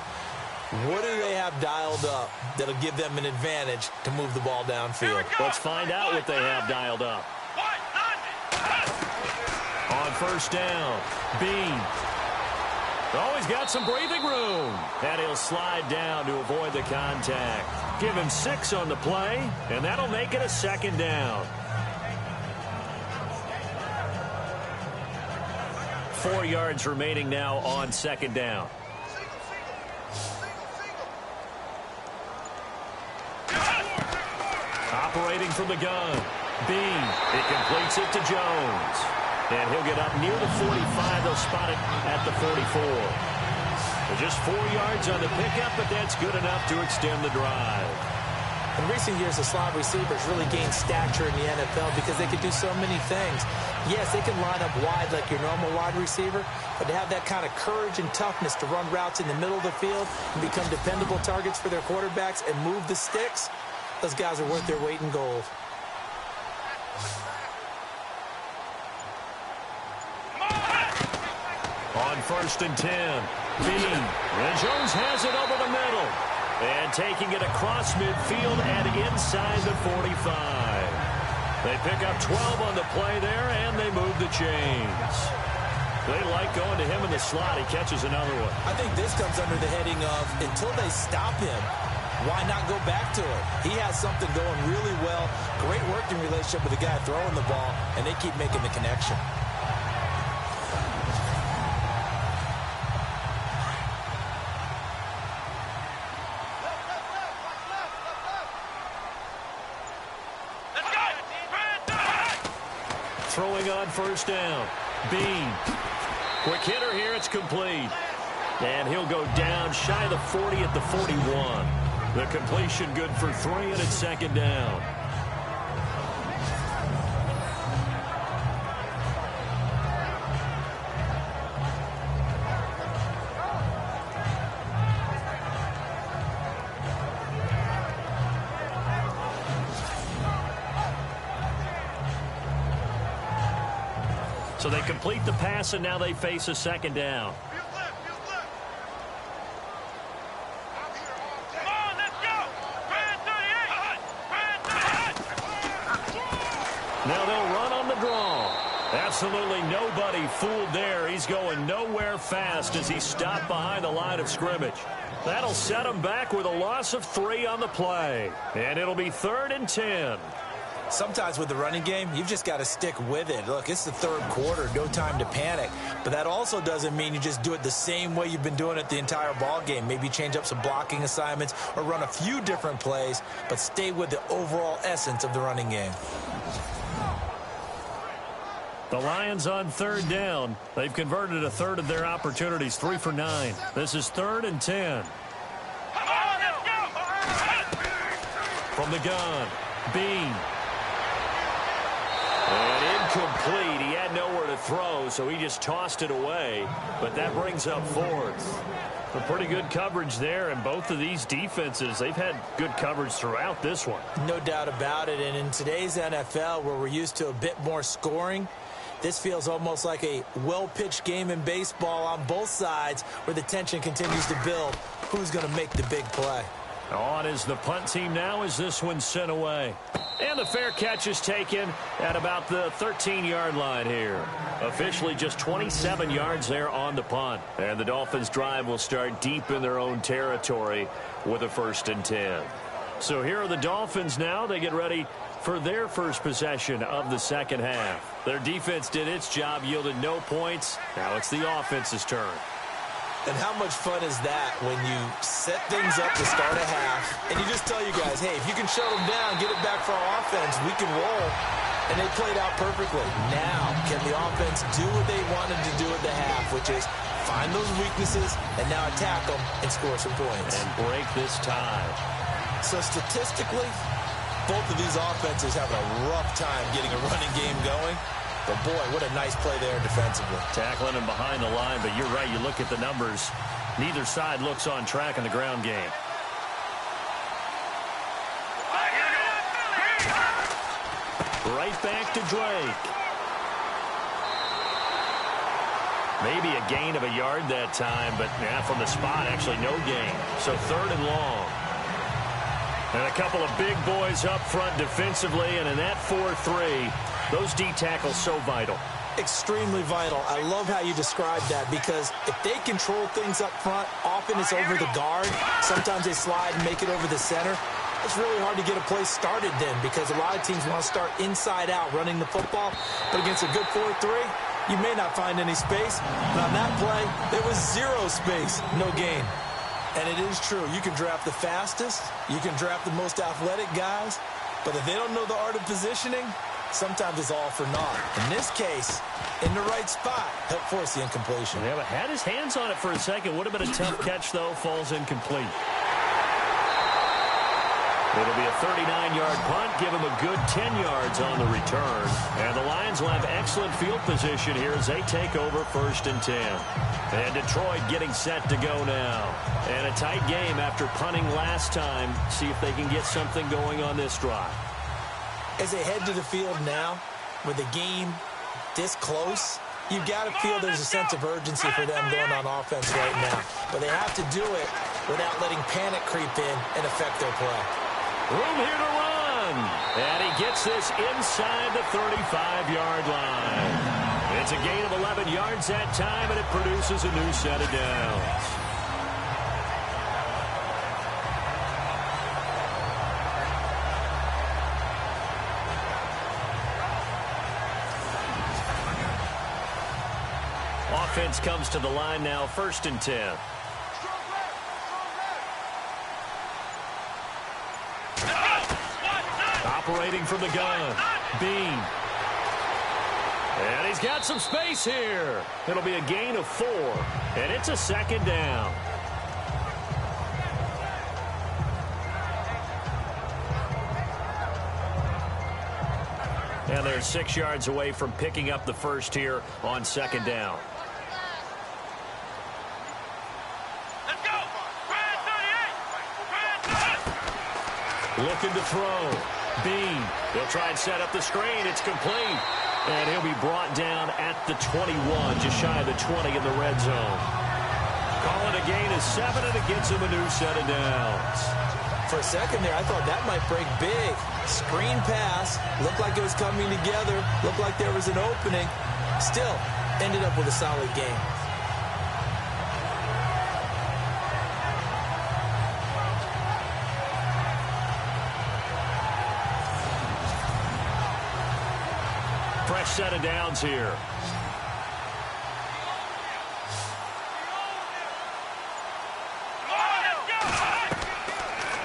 Speaker 3: What do they have dialed up that'll give them an advantage to move the ball downfield?
Speaker 2: Let's find out what they have dialed up. On first down, Bean. Always got some breathing room. And he'll slide down to avoid the contact. Give him 6 on the play, and that'll make it a second down. 4 yards remaining now on second down. Operating from the gun. Bean. It completes it to Jones. And he'll get up near the 45. They'll spot it at the 44. So just 4 yards on the pickup, but that's good enough to extend the drive.
Speaker 3: In recent years, the slot receivers really gained stature in the NFL because they could do so many things. Yes, they can line up wide like your normal wide receiver, but to have that kind of courage and toughness to run routes in the middle of the field and become dependable targets for their quarterbacks and move the sticks, those guys are worth their weight in gold.
Speaker 2: On 1st and 10, Bean. And Jones has it over the middle. And taking it across midfield and inside the 45. They pick up 12 on the play there, and they move the chains. They like going to him in the slot. He catches another one.
Speaker 3: I think this comes under the heading of until they stop him, why not go back to it? He has something going really well. Great working relationship with the guy throwing the ball, and they keep making the connection.
Speaker 2: Throwing on 1st down. Bean. Quick hitter here. It's complete. And he'll go down shy of the 40 at the 41. The completion good for 3, and it's 2nd down. So they complete the pass, and now they face a 2nd down. Now they'll run on the draw. Absolutely nobody fooled there. He's going nowhere fast as he stopped behind the line of scrimmage. That'll set him back with a loss of 3 on the play. And it'll be 3rd and 10.
Speaker 3: Sometimes with the running game, you've just got to stick with it. Look, it's the 3rd quarter, no time to panic. But that also doesn't mean you just do it the same way you've been doing it the entire ball game. Maybe change up some blocking assignments or run a few different plays, but stay with the overall essence of the running game.
Speaker 2: The Lions on 3rd down. They've converted a 1/3 of their opportunities, 3 for 9. This is 3rd and 10. From the gun, Bean. And incomplete. He had nowhere to throw, so he just tossed it away. But that brings up 4th. A pretty good coverage there, and both of these defenses, they've had good coverage throughout this one.
Speaker 3: No doubt about it. And in today's NFL, where we're used to a bit more scoring, this feels almost like a well-pitched game in baseball on both sides where the tension continues to build. Who's going to make the big play?
Speaker 2: On is the punt team now as this one's sent away. And the fair catch is taken at about the 13-yard line here. Officially just 27 yards there on the punt. And the Dolphins' drive will start deep in their own territory with a 1st and 10. So here are the Dolphins now. They get ready for their first possession of the 2nd half. Their defense did its job, yielded no points. Now it's the offense's turn.
Speaker 3: And how much fun is that when you set things up to start a half and you just tell you guys, hey, if you can shut them down, get it back for our offense, we can roll. And they played out perfectly. Now, can the offense do what they wanted to do at the half, which is find those weaknesses and now attack them and score some points.
Speaker 2: And break this tie.
Speaker 3: So statistically, both of these offenses have a rough time getting a running game going. But, boy, what a nice play there defensively.
Speaker 2: Tackling him behind the line, but you're right. You look at the numbers. Neither side looks on track in the ground game. Right back to Drake. Maybe a gain of a yard that time, but from the spot, actually no gain. So 3rd and long. And a couple of big boys up front defensively, and in that 4-3, those D tackles so vital.
Speaker 3: Extremely vital. I love how you described that because if they control things up front, often it's over the guard. Sometimes they slide and make it over the center. It's really hard to get a play started then because a lot of teams want to start inside out running the football. But against a good 4-3, you may not find any space. But on that play, there was 0 space, no gain. And it is true. You can draft the fastest. You can draft the most athletic guys. But if they don't know the art of positioning, sometimes it's all for naught. In this case, in the right spot, helped force the incompletion.
Speaker 2: Yeah, but had his hands on it for a second. Would have been a tough catch, though. Falls incomplete. It'll be a 39-yard punt. Give him a good 10 yards on the return. And the Lions will have excellent field position here as they take over 1st and 10. And Detroit getting set to go now. And a tight game after punting last time. See if they can get something going on this drive.
Speaker 3: As they head to the field now, with the game this close, you've got to feel there's a sense of urgency for them going on offense right now. But they have to do it without letting panic creep in and affect their play.
Speaker 2: Room here to run. And he gets this inside the 35-yard line. It's a gain of 11 yards that time, and it produces a new set of downs. Offense comes to the line now, 1st and 10. Operating from the gun, Bean. And he's got some space here. It'll be a gain of 4, and it's a 2nd down. And they're 6 yards away from picking up the first here on 2nd down.
Speaker 5: Let's go.
Speaker 2: Looking to throw. Bean. He'll try and set up the screen. It's complete. And he'll be brought down at the 21, just shy of the 20 in the red zone. Calling a gain of 7, and it gets him a new set of downs.
Speaker 3: For a second there, I thought that might break big. Screen pass. Looked like it was coming together. Looked like there was an opening. Still, ended up with a solid game.
Speaker 2: Fresh set of downs here.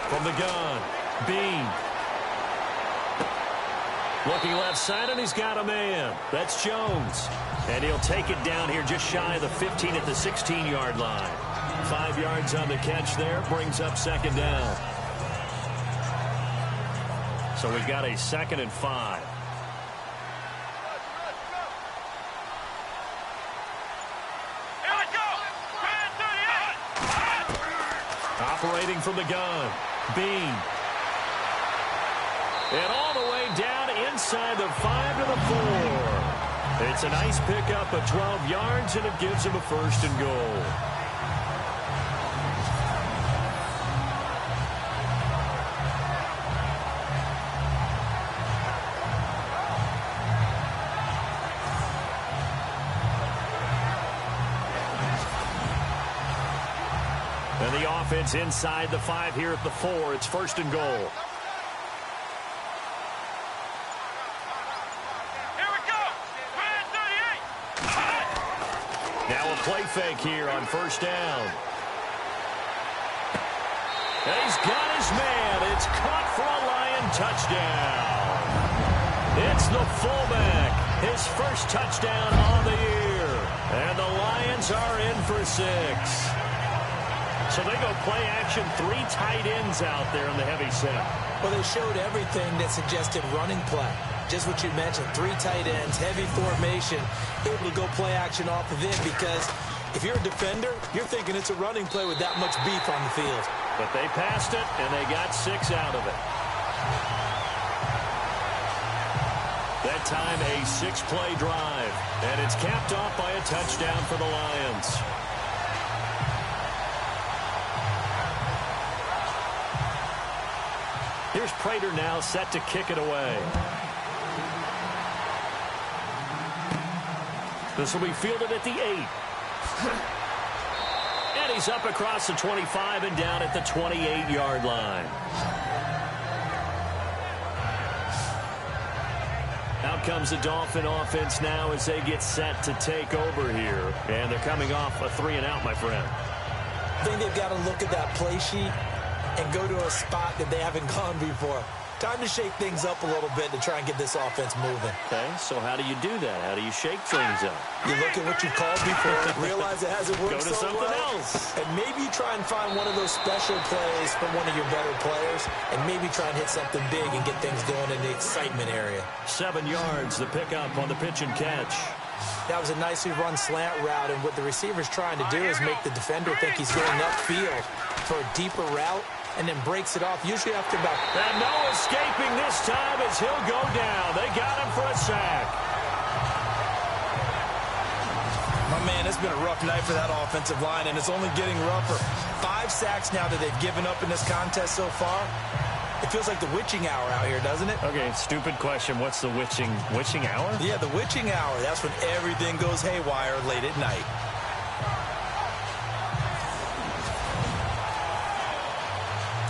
Speaker 2: From the gun, Bean. Looking left side, and he's got a man. That's Jones. And he'll take it down here just shy of the 15 at the 16-yard line. 5 yards on the catch there, brings up 2nd down. So we've got a 2nd and 5. Operating from the gun, Bean. And all the way down inside the 5 to the 4. It's a nice pickup of 12 yards, and it gives him a 1st and goal. And the offense inside the 5 here at the 4. It's 1st and goal.
Speaker 5: Here we go.
Speaker 2: Now a play fake here on 1st down. And he's got his man. It's caught for a Lion touchdown. It's the fullback. His first touchdown on the year. And the Lions are in for 6. So they go play action, 3 tight ends out there in the heavy set.
Speaker 3: Well, they showed everything that suggested running play. Just what you mentioned, 3 tight ends, heavy formation, able to go play action off of it because if you're a defender, you're thinking it's a running play with that much beef on the field.
Speaker 2: But they passed it, and they got 6 out of it. That time, a 6-play drive. And it's capped off by a touchdown for the Lions. Here's Prater now set to kick it away. This will be fielded at the 8. And he's up across the 25 and down at the 28-yard line. Out comes the Dolphin offense now as they get set to take over here. And they're coming off a 3-and-out, my friend.
Speaker 3: I think they've got to look at that play sheet and go to a spot that they haven't gone before. Time to shake things up a little bit to try and get this offense moving.
Speaker 2: Okay, so how do you do that? How do you shake things up?
Speaker 3: You look at what you called before, realize it hasn't worked
Speaker 2: Go to
Speaker 3: so
Speaker 2: something
Speaker 3: well,
Speaker 2: else.
Speaker 3: and maybe you try and find one of those special plays from one of your better players, and maybe try and hit something big and get things going in the excitement area.
Speaker 2: 7 yards, the pickup on the pitch and catch.
Speaker 3: That was a nicely run slant route, and what the receiver's trying to do is make the defender think he's going upfield for a deeper route, and then breaks it off, usually after about...
Speaker 2: And no escaping this time as he'll go down. They got him for a sack.
Speaker 3: My man, it's been a rough night for that offensive line, and it's only getting rougher. 5 sacks now that they've given up in this contest so far. It feels like the witching hour out here, doesn't it?
Speaker 2: Okay, stupid question. What's the witching hour?
Speaker 3: Yeah, the witching hour. That's when everything goes haywire late at night.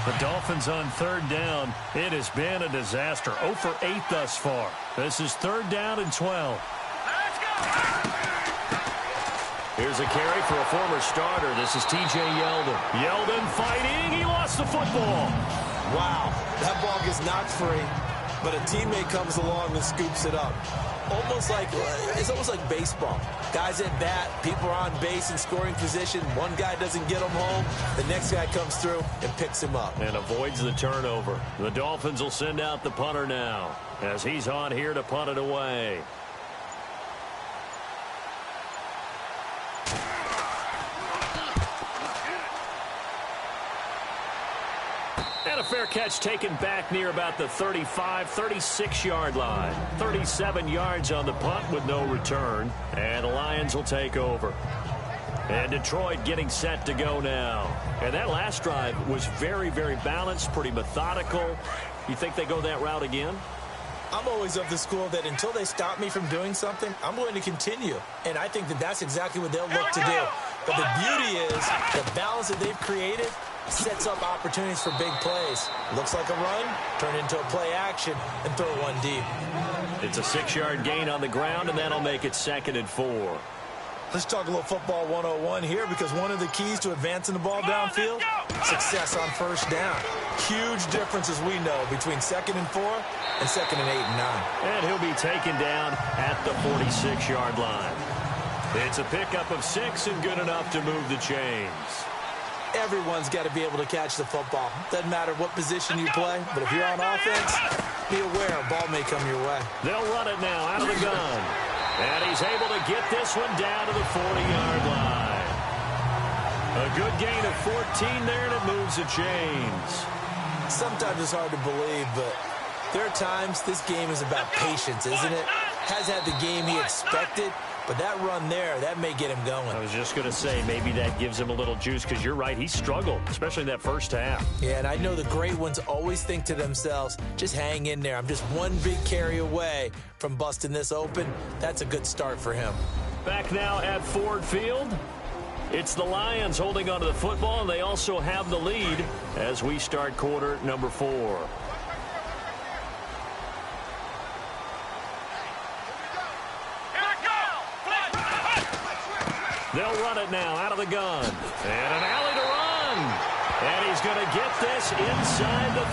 Speaker 2: The Dolphins on 3rd down. It has been a disaster. 0 for 8 thus far. This is 3rd down and 12.
Speaker 5: Let's go!
Speaker 2: Here's a carry for a former starter. This is T.J. Yeldon. Yeldon fighting. He lost the football.
Speaker 3: Wow, that ball gets knocked free, but a teammate comes along and scoops it up. It's almost like baseball. Guys at bat, people are on base in scoring position. One guy doesn't get him home. The next guy comes through and picks him up.
Speaker 2: And avoids the turnover. The Dolphins will send out the punter now as he's on here to punt it away. And a fair catch taken back near about the 35, 36-yard line. 37 yards on the punt with no return. And the Lions will take over. And Detroit getting set to go now. And that last drive was very, very balanced, pretty methodical. You think they go that route again?
Speaker 3: I'm always of the school that until they stop me from doing something, I'm going to continue. And I think that that's exactly what they'll look to do. But the beauty is the balance that they've created sets up opportunities for big plays. Looks like a run, turn into a play action, and throw one deep.
Speaker 2: It's a 6-yard gain on the ground, and that'll make it 2nd and 4.
Speaker 3: Let's talk a little football 101 here, because one of the keys to advancing the ball downfield, success on 1st down. Huge difference, as we know, between 2nd and 4 and 2nd and 8 and 9.
Speaker 2: And he'll be taken down at the 46-yard line. It's a pickup of 6 and good enough to move the chains.
Speaker 3: Everyone's got to be able to catch the football. Doesn't matter what position you play, but if you're on offense, be aware a ball may come your way.
Speaker 2: They'll run it now out of the gun. And he's able to get this one down to the 40-yard line. A good gain of 14 there, and it moves the chains.
Speaker 3: Sometimes it's hard to believe, but there are times this game is about patience, isn't it? Has had the game he expected, but that run there, that may get him going.
Speaker 2: I was just going to say, maybe that gives him a little juice, because you're right, he struggled, especially in that first half.
Speaker 3: Yeah, and I know the great ones always think to themselves, just hang in there. I'm just one big carry away from busting this open. That's a good start for him.
Speaker 2: Back now at Ford Field. It's the Lions holding onto the football, and they also have the lead as we start quarter number 4. They'll run it now out of the gun. And an alley to run. And he's going to get this inside the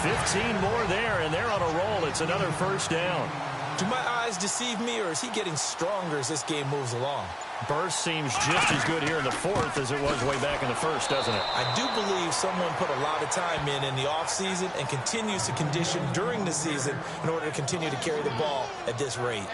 Speaker 2: 30. 15 more there, and they're on a roll. It's another 1st down.
Speaker 3: Do my eyes deceive me, or is he getting stronger as this game moves along?
Speaker 2: Burst seems just as good here in the 4th as it was way back in the 1st, doesn't it?
Speaker 3: I do believe someone put a lot of time in the offseason and continues to condition during the season in order to continue to carry the ball at this rate.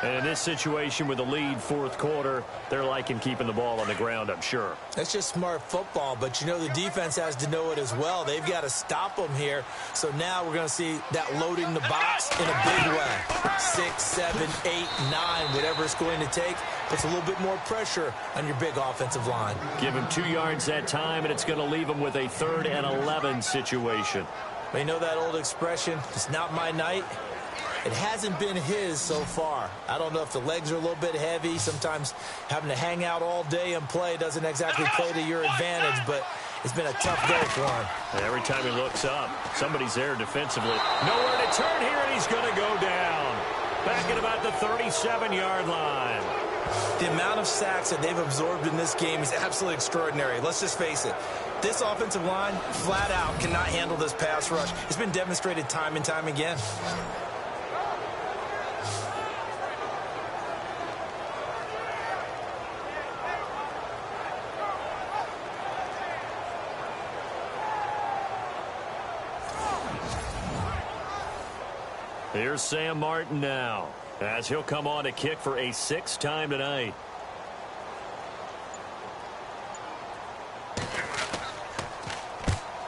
Speaker 2: And in this situation with the lead 4th quarter, they're liking keeping the ball on the ground, I'm sure.
Speaker 3: That's just smart football, but you know the defense has to know it as well. They've got to stop them here. So now we're going to see that loading the box in a big way. 6, 7, 8, 9, whatever it's going to take, puts a little bit more pressure on your big offensive line.
Speaker 2: Give him 2 yards that time, and it's going to leave him with a 3rd and 11 situation.
Speaker 3: You know that old expression, it's not my night? It hasn't been his so far. I don't know if the legs are a little bit heavy. Sometimes having to hang out all day and play doesn't exactly play to your advantage, but it's been a tough go for him.
Speaker 2: And every time he looks up, somebody's there defensively. Nowhere to turn here, and he's going to go down. Back at about the 37-yard line.
Speaker 3: The amount of sacks that they've absorbed in this game is absolutely extraordinary. Let's just face it. This offensive line, flat out, cannot handle this pass rush. It's been demonstrated time and time again.
Speaker 2: Here's Sam Martin now, as he'll come on to kick for a 6th time tonight.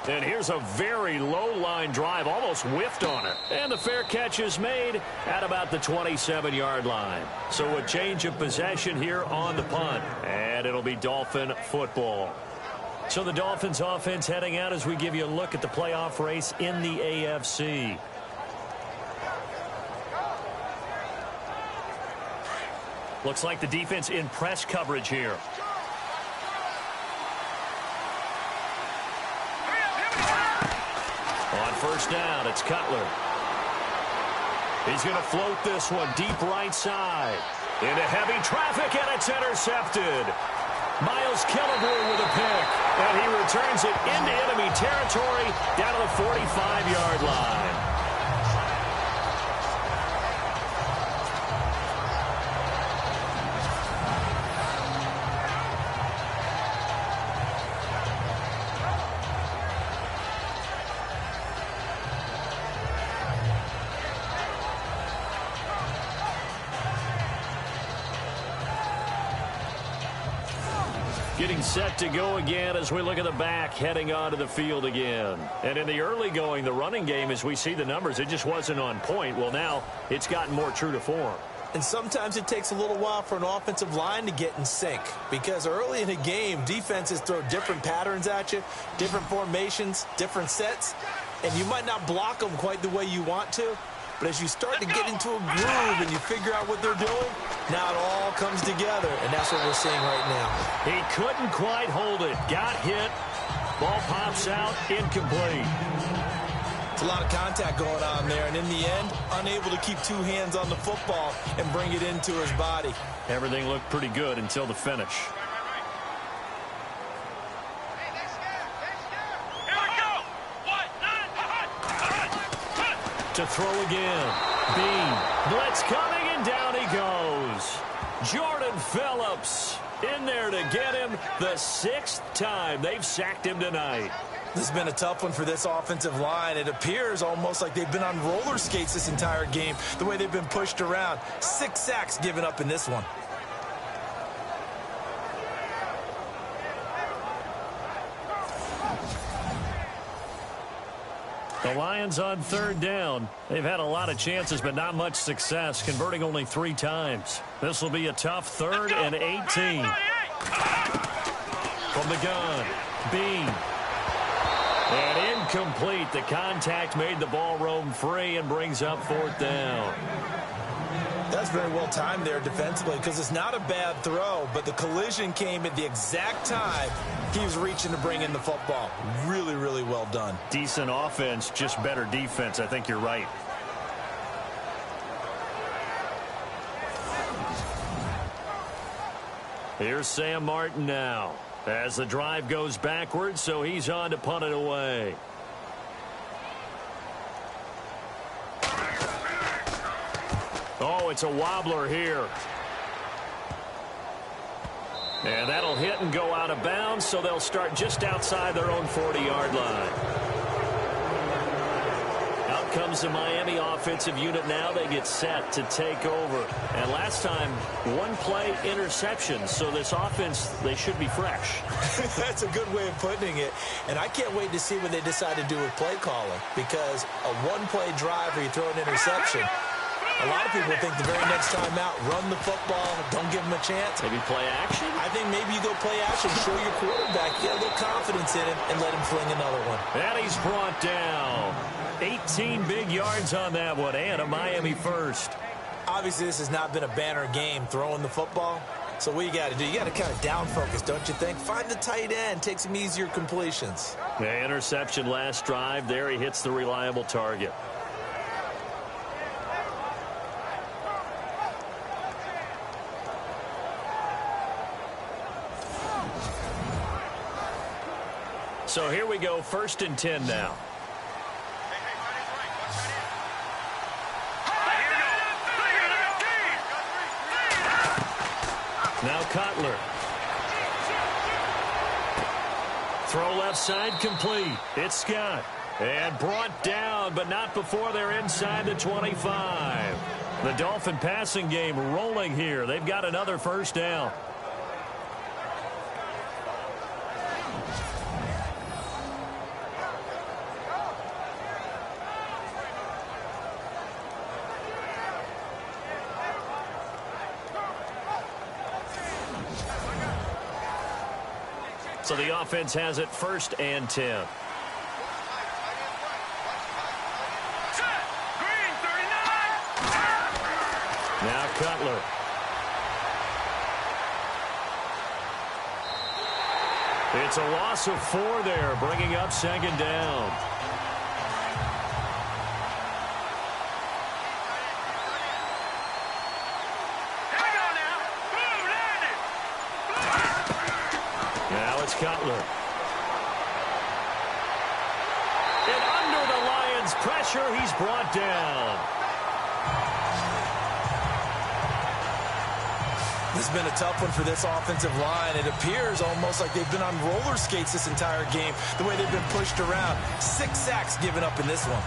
Speaker 2: And here's a very low line drive, almost whiffed on it. And the fair catch is made at about the 27-yard line. So a change of possession here on the punt. And it'll be Dolphin football. So the Dolphins offense heading out as we give you a look at the playoff race in the AFC. Looks like the defense in press coverage here. On first down, it's Cutler. He's going to float this one deep right side. Into heavy traffic, and it's intercepted. Miles Killebrew with a pick. And he returns it into enemy territory down to the 45-yard line. Getting set to go again as we look at the back heading onto the field again. And in the early going, the running game, as we see the numbers, it just wasn't on point. Well, now it's gotten more true to form.
Speaker 3: And sometimes it takes a little while for an offensive line to get in sync, because early in a game, defenses throw different patterns at you, different formations, different sets, and you might not block them quite the way you want to. But as you start to get into a groove and you figure out what they're doing, now it all comes together, and that's what we're seeing right now.
Speaker 2: He couldn't quite hold it. Got hit. Ball pops out. Incomplete.
Speaker 3: It's a lot of contact going on there, and in the end, unable to keep two hands on the football and bring it into his body.
Speaker 2: Everything looked pretty good until the finish. To throw again. Bean. Blitz coming, and down he goes. Jordan Phillips in there to get him the 6th time they've sacked him tonight.
Speaker 3: This has been a tough one for this offensive line. It appears almost like they've been on roller skates this entire game, the way they've been pushed around. 6 sacks given up in this one.
Speaker 2: The Lions on 3rd down. They've had a lot of chances, but not much success, converting only 3 times. This will be a tough 3rd and 18. From the gun, Bean. And incomplete. The contact made the ball roam free and brings up 4th down.
Speaker 3: That's very well timed there defensively, because it's not a bad throw, but the collision came at the exact time he was reaching to bring in the football. Really, really well done.
Speaker 2: Decent offense, just better defense. I think you're right. Here's Sam Martin now as the drive goes backwards, so he's on to punt it away. Oh, it's a wobbler here. And that'll hit and go out of bounds, so they'll start just outside their own 40-yard line. Out comes the Miami offensive unit now. They get set to take over. And last time, 1-play interception. So this offense, they should be fresh.
Speaker 3: That's a good way of putting it. And I can't wait to see what they decide to do with play calling, because a 1-play drive where you throw an interception, a lot of people think the very next time out, run the football, don't give them a chance.
Speaker 2: Maybe play action?
Speaker 3: I think maybe you go play action, show your quarterback, get a little confidence in him, and let him fling another one.
Speaker 2: And he's brought down. 18 big yards on that one, and a Miami first.
Speaker 3: Obviously, this has not been a banner game throwing the football. So what you got to do, you got to kind of down focus, don't you think? Find the tight end, take some easier completions.
Speaker 2: The interception last drive. There he hits the reliable target. So here we go, 1st and 10 now. Now Cutler. Throw left side complete. It's Scott. And brought down, but not before they're inside the 25. The Dolphin passing game rolling here. They've got another 1st down. So the offense has it 1st and 10. Now Cutler. It's a loss of 4 there, bringing up 2nd down. Now it's Cutler. And under the Lions' pressure, he's brought down.
Speaker 3: This has been a tough one for this offensive line. It appears almost like they've been on roller skates this entire game, the way they've been pushed around. 6 sacks given up in this one.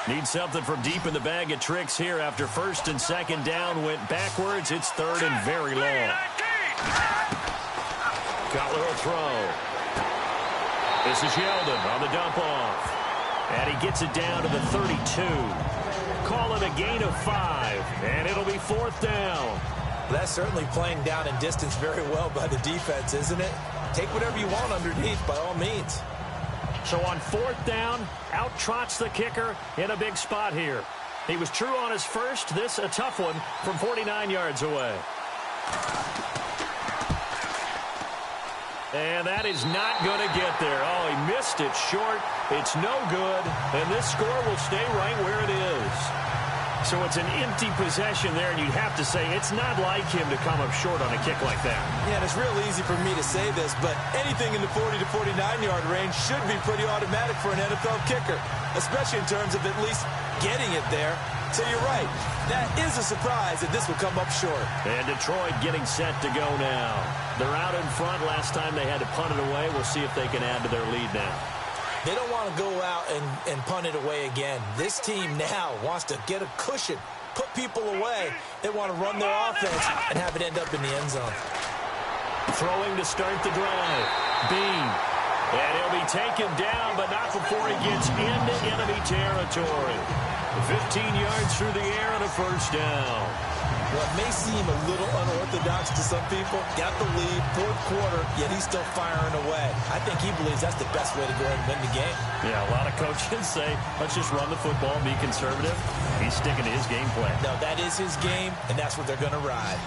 Speaker 2: Need something from deep in the bag of tricks here after 1st and 2nd down went backwards. It's 3rd and very long. Cutler will throw. This is Yeldon on the dump off. And he gets it down to the 32. Call it a gain of 5, and it'll be 4th down.
Speaker 3: That's certainly playing down in distance very well by the defense, isn't it? Take whatever you want underneath, by all means.
Speaker 2: So on 4th down, out trots the kicker in a big spot here. He was true on his first. This a tough one from 49 yards away. And that is not going to get there. Oh, he missed it short. It's no good. And this score will stay right where it is. So it's an empty possession there, and you'd have to say it's not like him to come up short on a kick like that.
Speaker 3: Yeah, and it's real easy for me to say this, but anything in the 40 to 49-yard range should be pretty automatic for an NFL kicker, especially in terms of at least getting it there. So you're right. That is a surprise that this will come up short.
Speaker 2: And Detroit getting set to go now. They're out in front. Last time they had to punt it away. We'll see if they can add to their lead now.
Speaker 3: They don't want to go out and punt it away again. This team now wants to get a cushion, put people away. They want to run their offense and have it end up in the end zone.
Speaker 2: Throwing to start the drive. Bean. And he'll be taken down, but not before he gets into enemy territory. 15 yards through the air and a 1st down.
Speaker 3: What may seem a little unorthodox to some people, got the lead, 4th quarter, yet he's still firing away. I think he believes that's the best way to go ahead and win the game.
Speaker 2: Yeah, a lot of coaches say, let's just run the football, be conservative. He's sticking to his game plan.
Speaker 3: No, that is his game, and that's what they're going to ride.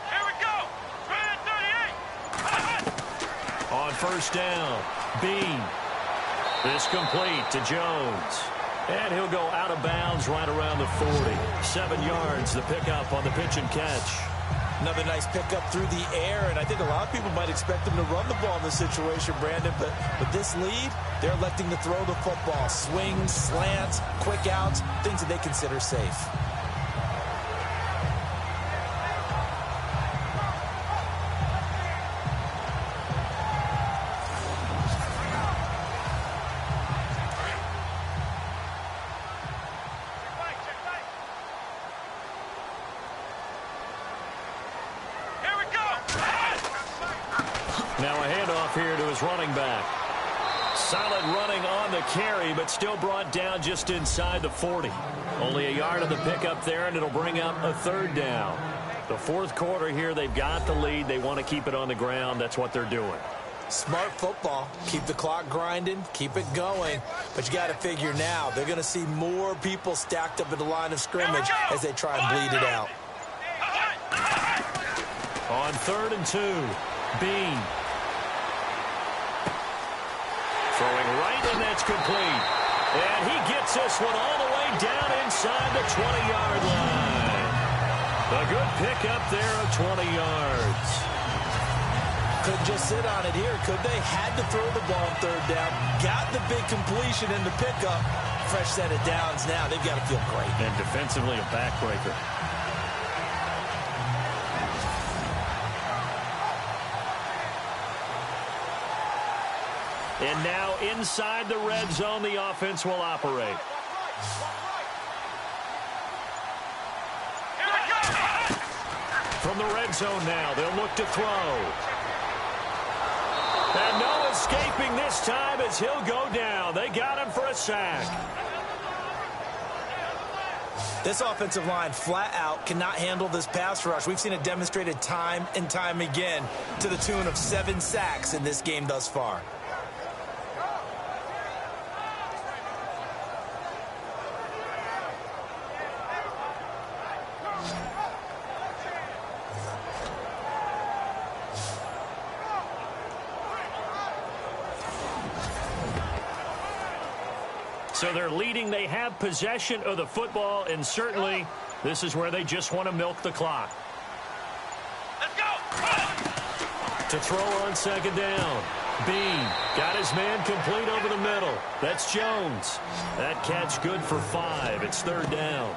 Speaker 5: Here we go. Right at 38.
Speaker 2: On 1st down, Bean. This complete to Jones. And he'll go out of bounds right around the 40. 7 yards, the pickup on the pitch and catch.
Speaker 3: Another nice pickup through the air, and I think a lot of people might expect them to run the ball in this situation, Brandon, but with this lead, they're electing to throw the football. Swings, slants, quick outs, things that they consider safe.
Speaker 2: Now a handoff here to his running back. Solid running on the carry, but still brought down just inside the 40. Only a yard of the pickup there, and it'll bring up a 3rd down. The 4th quarter here, they've got the lead. They want to keep it on the ground. That's what they're doing.
Speaker 3: Smart football. Keep the clock grinding. Keep it going. But you got to figure now, they're going to see more people stacked up at the line of scrimmage as they try and bleed it out.
Speaker 2: On 3rd and 2, Bean. Throwing right, and that's complete. And he gets this one all the way down inside the 20-yard line. A good pickup there of 20 yards.
Speaker 3: Couldn't just sit on it here, could they? Had to throw the ball on 3rd down. Got the big completion in the pickup. Fresh set of downs now. They've got to feel great.
Speaker 2: And defensively, a backbreaker. And now inside the red zone, the offense will operate. From the red zone now, they'll look to throw. And no escaping this time as he'll go down. They got him for a sack.
Speaker 3: This offensive line flat out cannot handle this pass rush. We've seen it demonstrated time and time again to the tune of 7 sacks in this game thus far.
Speaker 2: So they're leading. They have possession of the football, and certainly this is where they just want to milk the clock.
Speaker 5: Let's go.
Speaker 2: To throw on 2nd down. Bean got his man complete over the middle. That's Jones. That catch good for 5. It's 3rd down.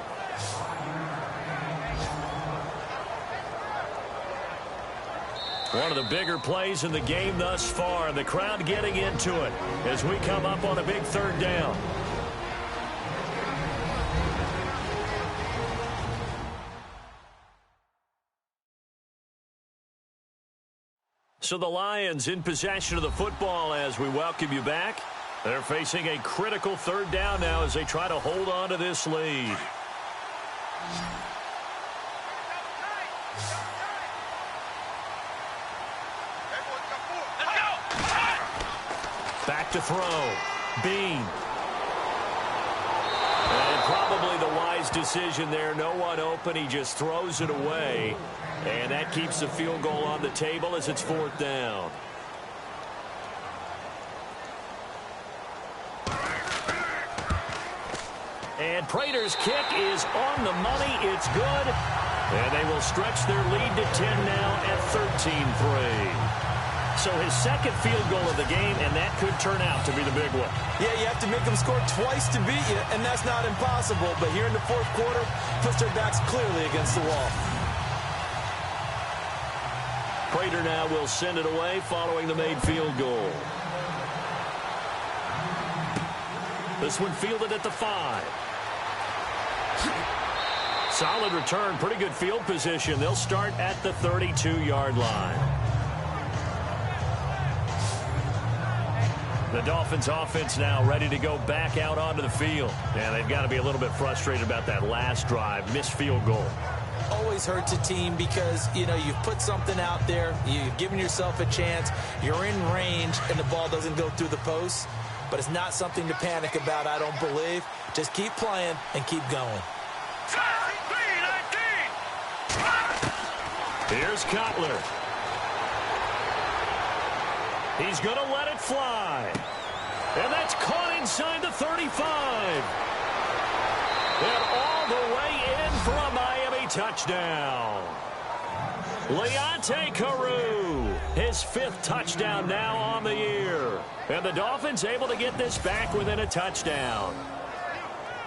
Speaker 2: One of the bigger plays in the game thus far. The crowd getting into it as we come up on a big 3rd down. So the Lions in possession of the football as we welcome you back. They're facing a critical 3rd down now as they try to hold on to this lead. Back to throw. Bean. And probably the wise decision there. No one open. He just throws it away. And that keeps the field goal on the table as it's 4th down. And Prater's kick is on the money. It's good. And they will stretch their lead to 10 now at 13-3. So his 2nd field goal of the game, and that could turn out to be the big one.
Speaker 3: Yeah, you have to make them score twice to beat you, and that's not impossible. But here in the 4th quarter, puts their backs clearly against the wall.
Speaker 2: Prater now will send it away following the made field goal. This one fielded at the 5. Solid return, pretty good field position. They'll start at the 32-yard line. The Dolphins offense now ready to go back out onto the field. And they've got to be a little bit frustrated about that last drive, missed field goal.
Speaker 3: Always hurts a team because, you know, you've put something out there, you've given yourself a chance, you're in range, and the ball doesn't go through the post. But it's not something to panic about, I don't believe. Just keep playing and keep going.
Speaker 2: Here's Cutler. He's going to let it fly. And that's caught inside the 35. And all the way in for a Miami touchdown. Leonte Carew, his 5th touchdown now on the year. And the Dolphins able to get this back within a touchdown.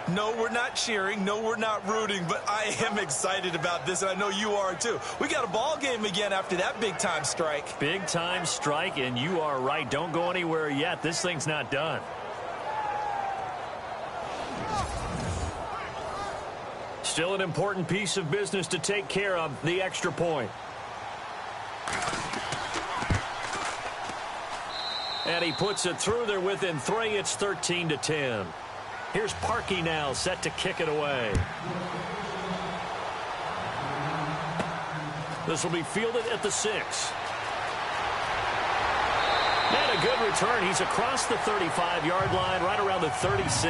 Speaker 3: No, we're not cheering. No, we're not rooting. But I am excited about this, and I know you are too. We got a ball game again after that big-time strike.
Speaker 2: Big-time strike, and you are right. Don't go anywhere yet. This thing's not done. Still an important piece of business to take care of, the extra point. And he puts it through. They're within 3. It's 13-10. Here's Parkey now, set to kick it away. This will be fielded at the 6. And a good return. He's across the 35-yard line, right around the 36.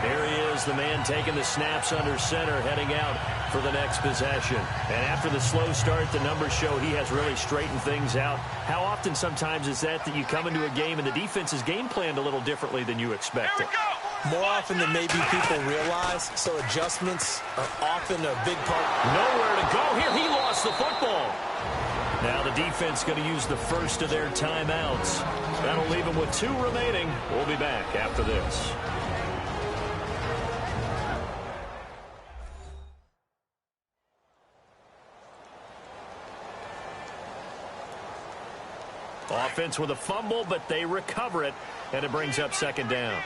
Speaker 2: Here he is, the man taking the snaps under center, heading out for the next possession. And after the slow start, the numbers show he has really straightened things out. How often sometimes is that you come into a game and the defense is game planned a little differently than you expected?
Speaker 3: More often than maybe people realize, so adjustments are often a big part.
Speaker 2: Nowhere to go here. He lost the football. Now the defense going to use the first of their timeouts. That'll leave them with 2 remaining. We'll be back after this. Offense with a fumble, but they recover it, and it brings up second down.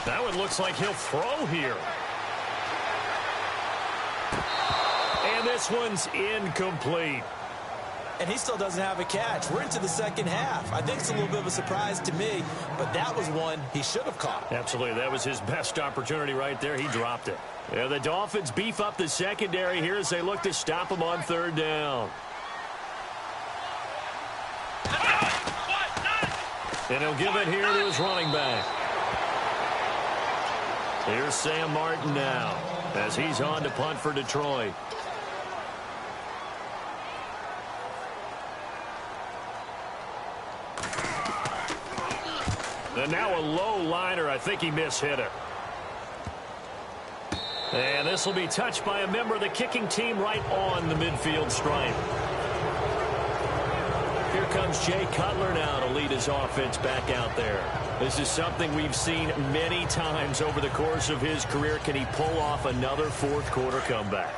Speaker 2: That one looks like he'll throw here. And this one's incomplete.
Speaker 3: And he still doesn't have a catch. We're into the second half. I think it's a little bit of a surprise to me, but that was one he should have caught.
Speaker 2: Absolutely. That was his best opportunity right there. He dropped it. Yeah, the Dolphins beef up the secondary here as they look to stop him on third down. And he'll give it here to his running back. Here's Sam Martin now as he's on to punt for Detroit. And now a low liner. I think he mishit it. And this will be touched by a member of the kicking team right on the midfield stripe. Here comes Jay Cutler now to lead his offense back out there. This is something we've seen many times over the course of his career. Can he pull off another fourth quarter comeback?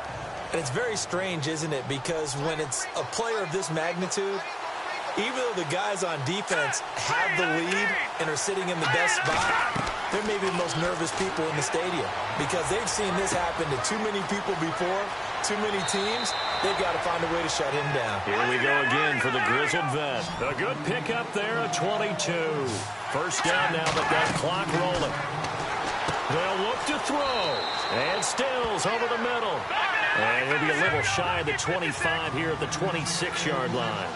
Speaker 3: And it's very strange, isn't it? Because when it's a player of this magnitude, even though the guys on defense have the lead and are sitting in the best spot, they're maybe the most nervous people in the stadium because they've seen this happen to too many people before, too many teams. They've got to find a way to shut him down.
Speaker 2: Here we go again for the grizzled vet. A good pickup there at 22. First down now, but that clock rolling. They'll look to throw. And Stills over the middle. And he'll be a little shy of the 25 here at the 26-yard line.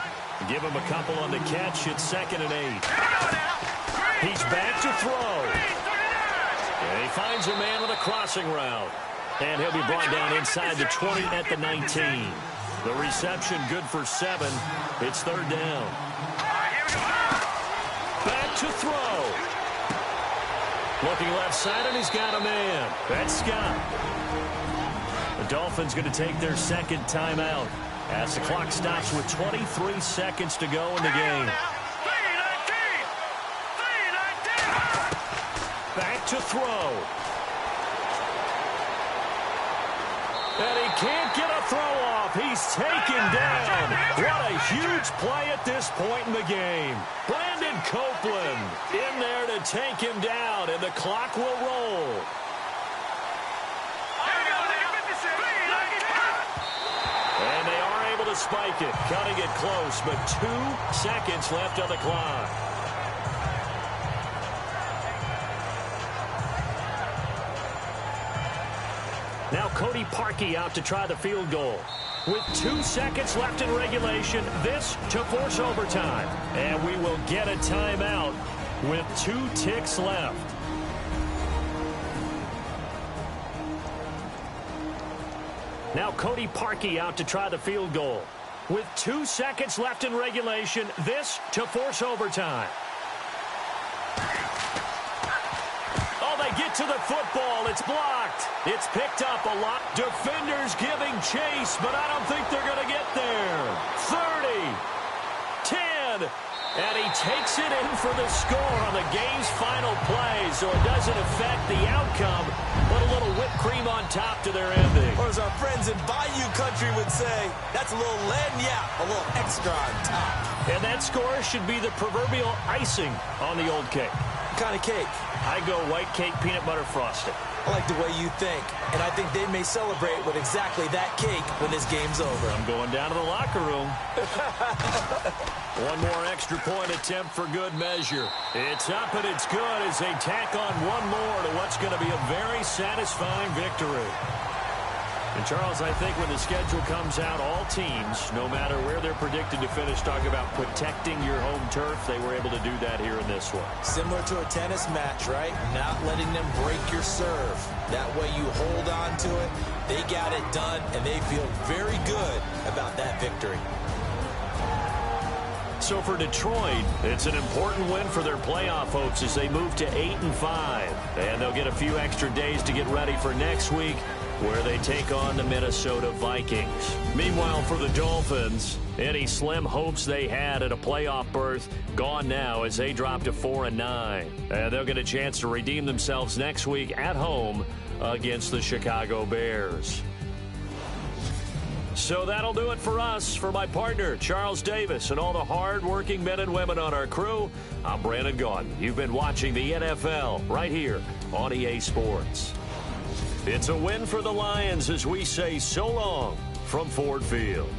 Speaker 2: Give him a couple on the catch. It's 2nd and 8. He's back to throw. And he finds a man with a crossing route. And he'll be brought down inside the 20 at the 19. The reception good for 7. It's 3rd down. Back to throw. Looking left side, and he's got a man. That's Scott. The Dolphins going to take their 2nd timeout as the clock stops with 23 seconds to go in the game. Back to throw. And he can't get a throw off. He's taken down. What a huge play at this point in the game. Brandon Copeland in there to take him down, and the clock will roll. And they are able to spike it, cutting it close, but 2 seconds left on the clock. Now Cody Parkey out to try the field goal. With 2 seconds left in regulation, this to force overtime. And we will get a timeout with 2 ticks left. Now Cody Parkey out to try the field goal. With 2 seconds left in regulation, this to force overtime. Oh, they get to the football. It's blocked. It's picked up a lot. Defenders giving chase, but I don't think they're going to get there. 30, 10, and he takes it in for the score on the game's final play, so it doesn't affect the outcome, but a little whipped cream on top to their ending.
Speaker 3: Or as our friends in Bayou Country would say, that's a little lagniappe, a little extra on top.
Speaker 2: And that score should be the proverbial icing on the old cake.
Speaker 3: What kind of cake?
Speaker 2: I go white cake, peanut butter frosting.
Speaker 3: I like the way you think, and I think they may celebrate with exactly that cake when this game's over.
Speaker 2: I'm going down to the locker room. One more extra point attempt for good measure. It's up and it's good as they tack on one more to what's going to be a very satisfying victory. And, Charles, I think when the schedule comes out, all teams, no matter where they're predicted to finish, talk about protecting your home turf. They were able to do that here in this one.
Speaker 3: Similar to a tennis match, right? Not letting them break your serve. That way you hold on to it. They got it done, and they feel very good about that victory.
Speaker 2: So for Detroit, it's an important win for their playoff hopes as they move to 8-5. And they'll get a few extra days to get ready for next week, where they take on the Minnesota Vikings. Meanwhile, for the Dolphins, any slim hopes they had at a playoff berth gone now as they drop to 4-9. And they'll get a chance to redeem themselves next week at home against the Chicago Bears. So that'll do it for us. For my partner, Charles Davis, and all the hard-working men and women on our crew, I'm Brandon Gaudin. You've been watching the NFL right here on EA Sports. It's a win for the Lions as we say so long from Ford Field.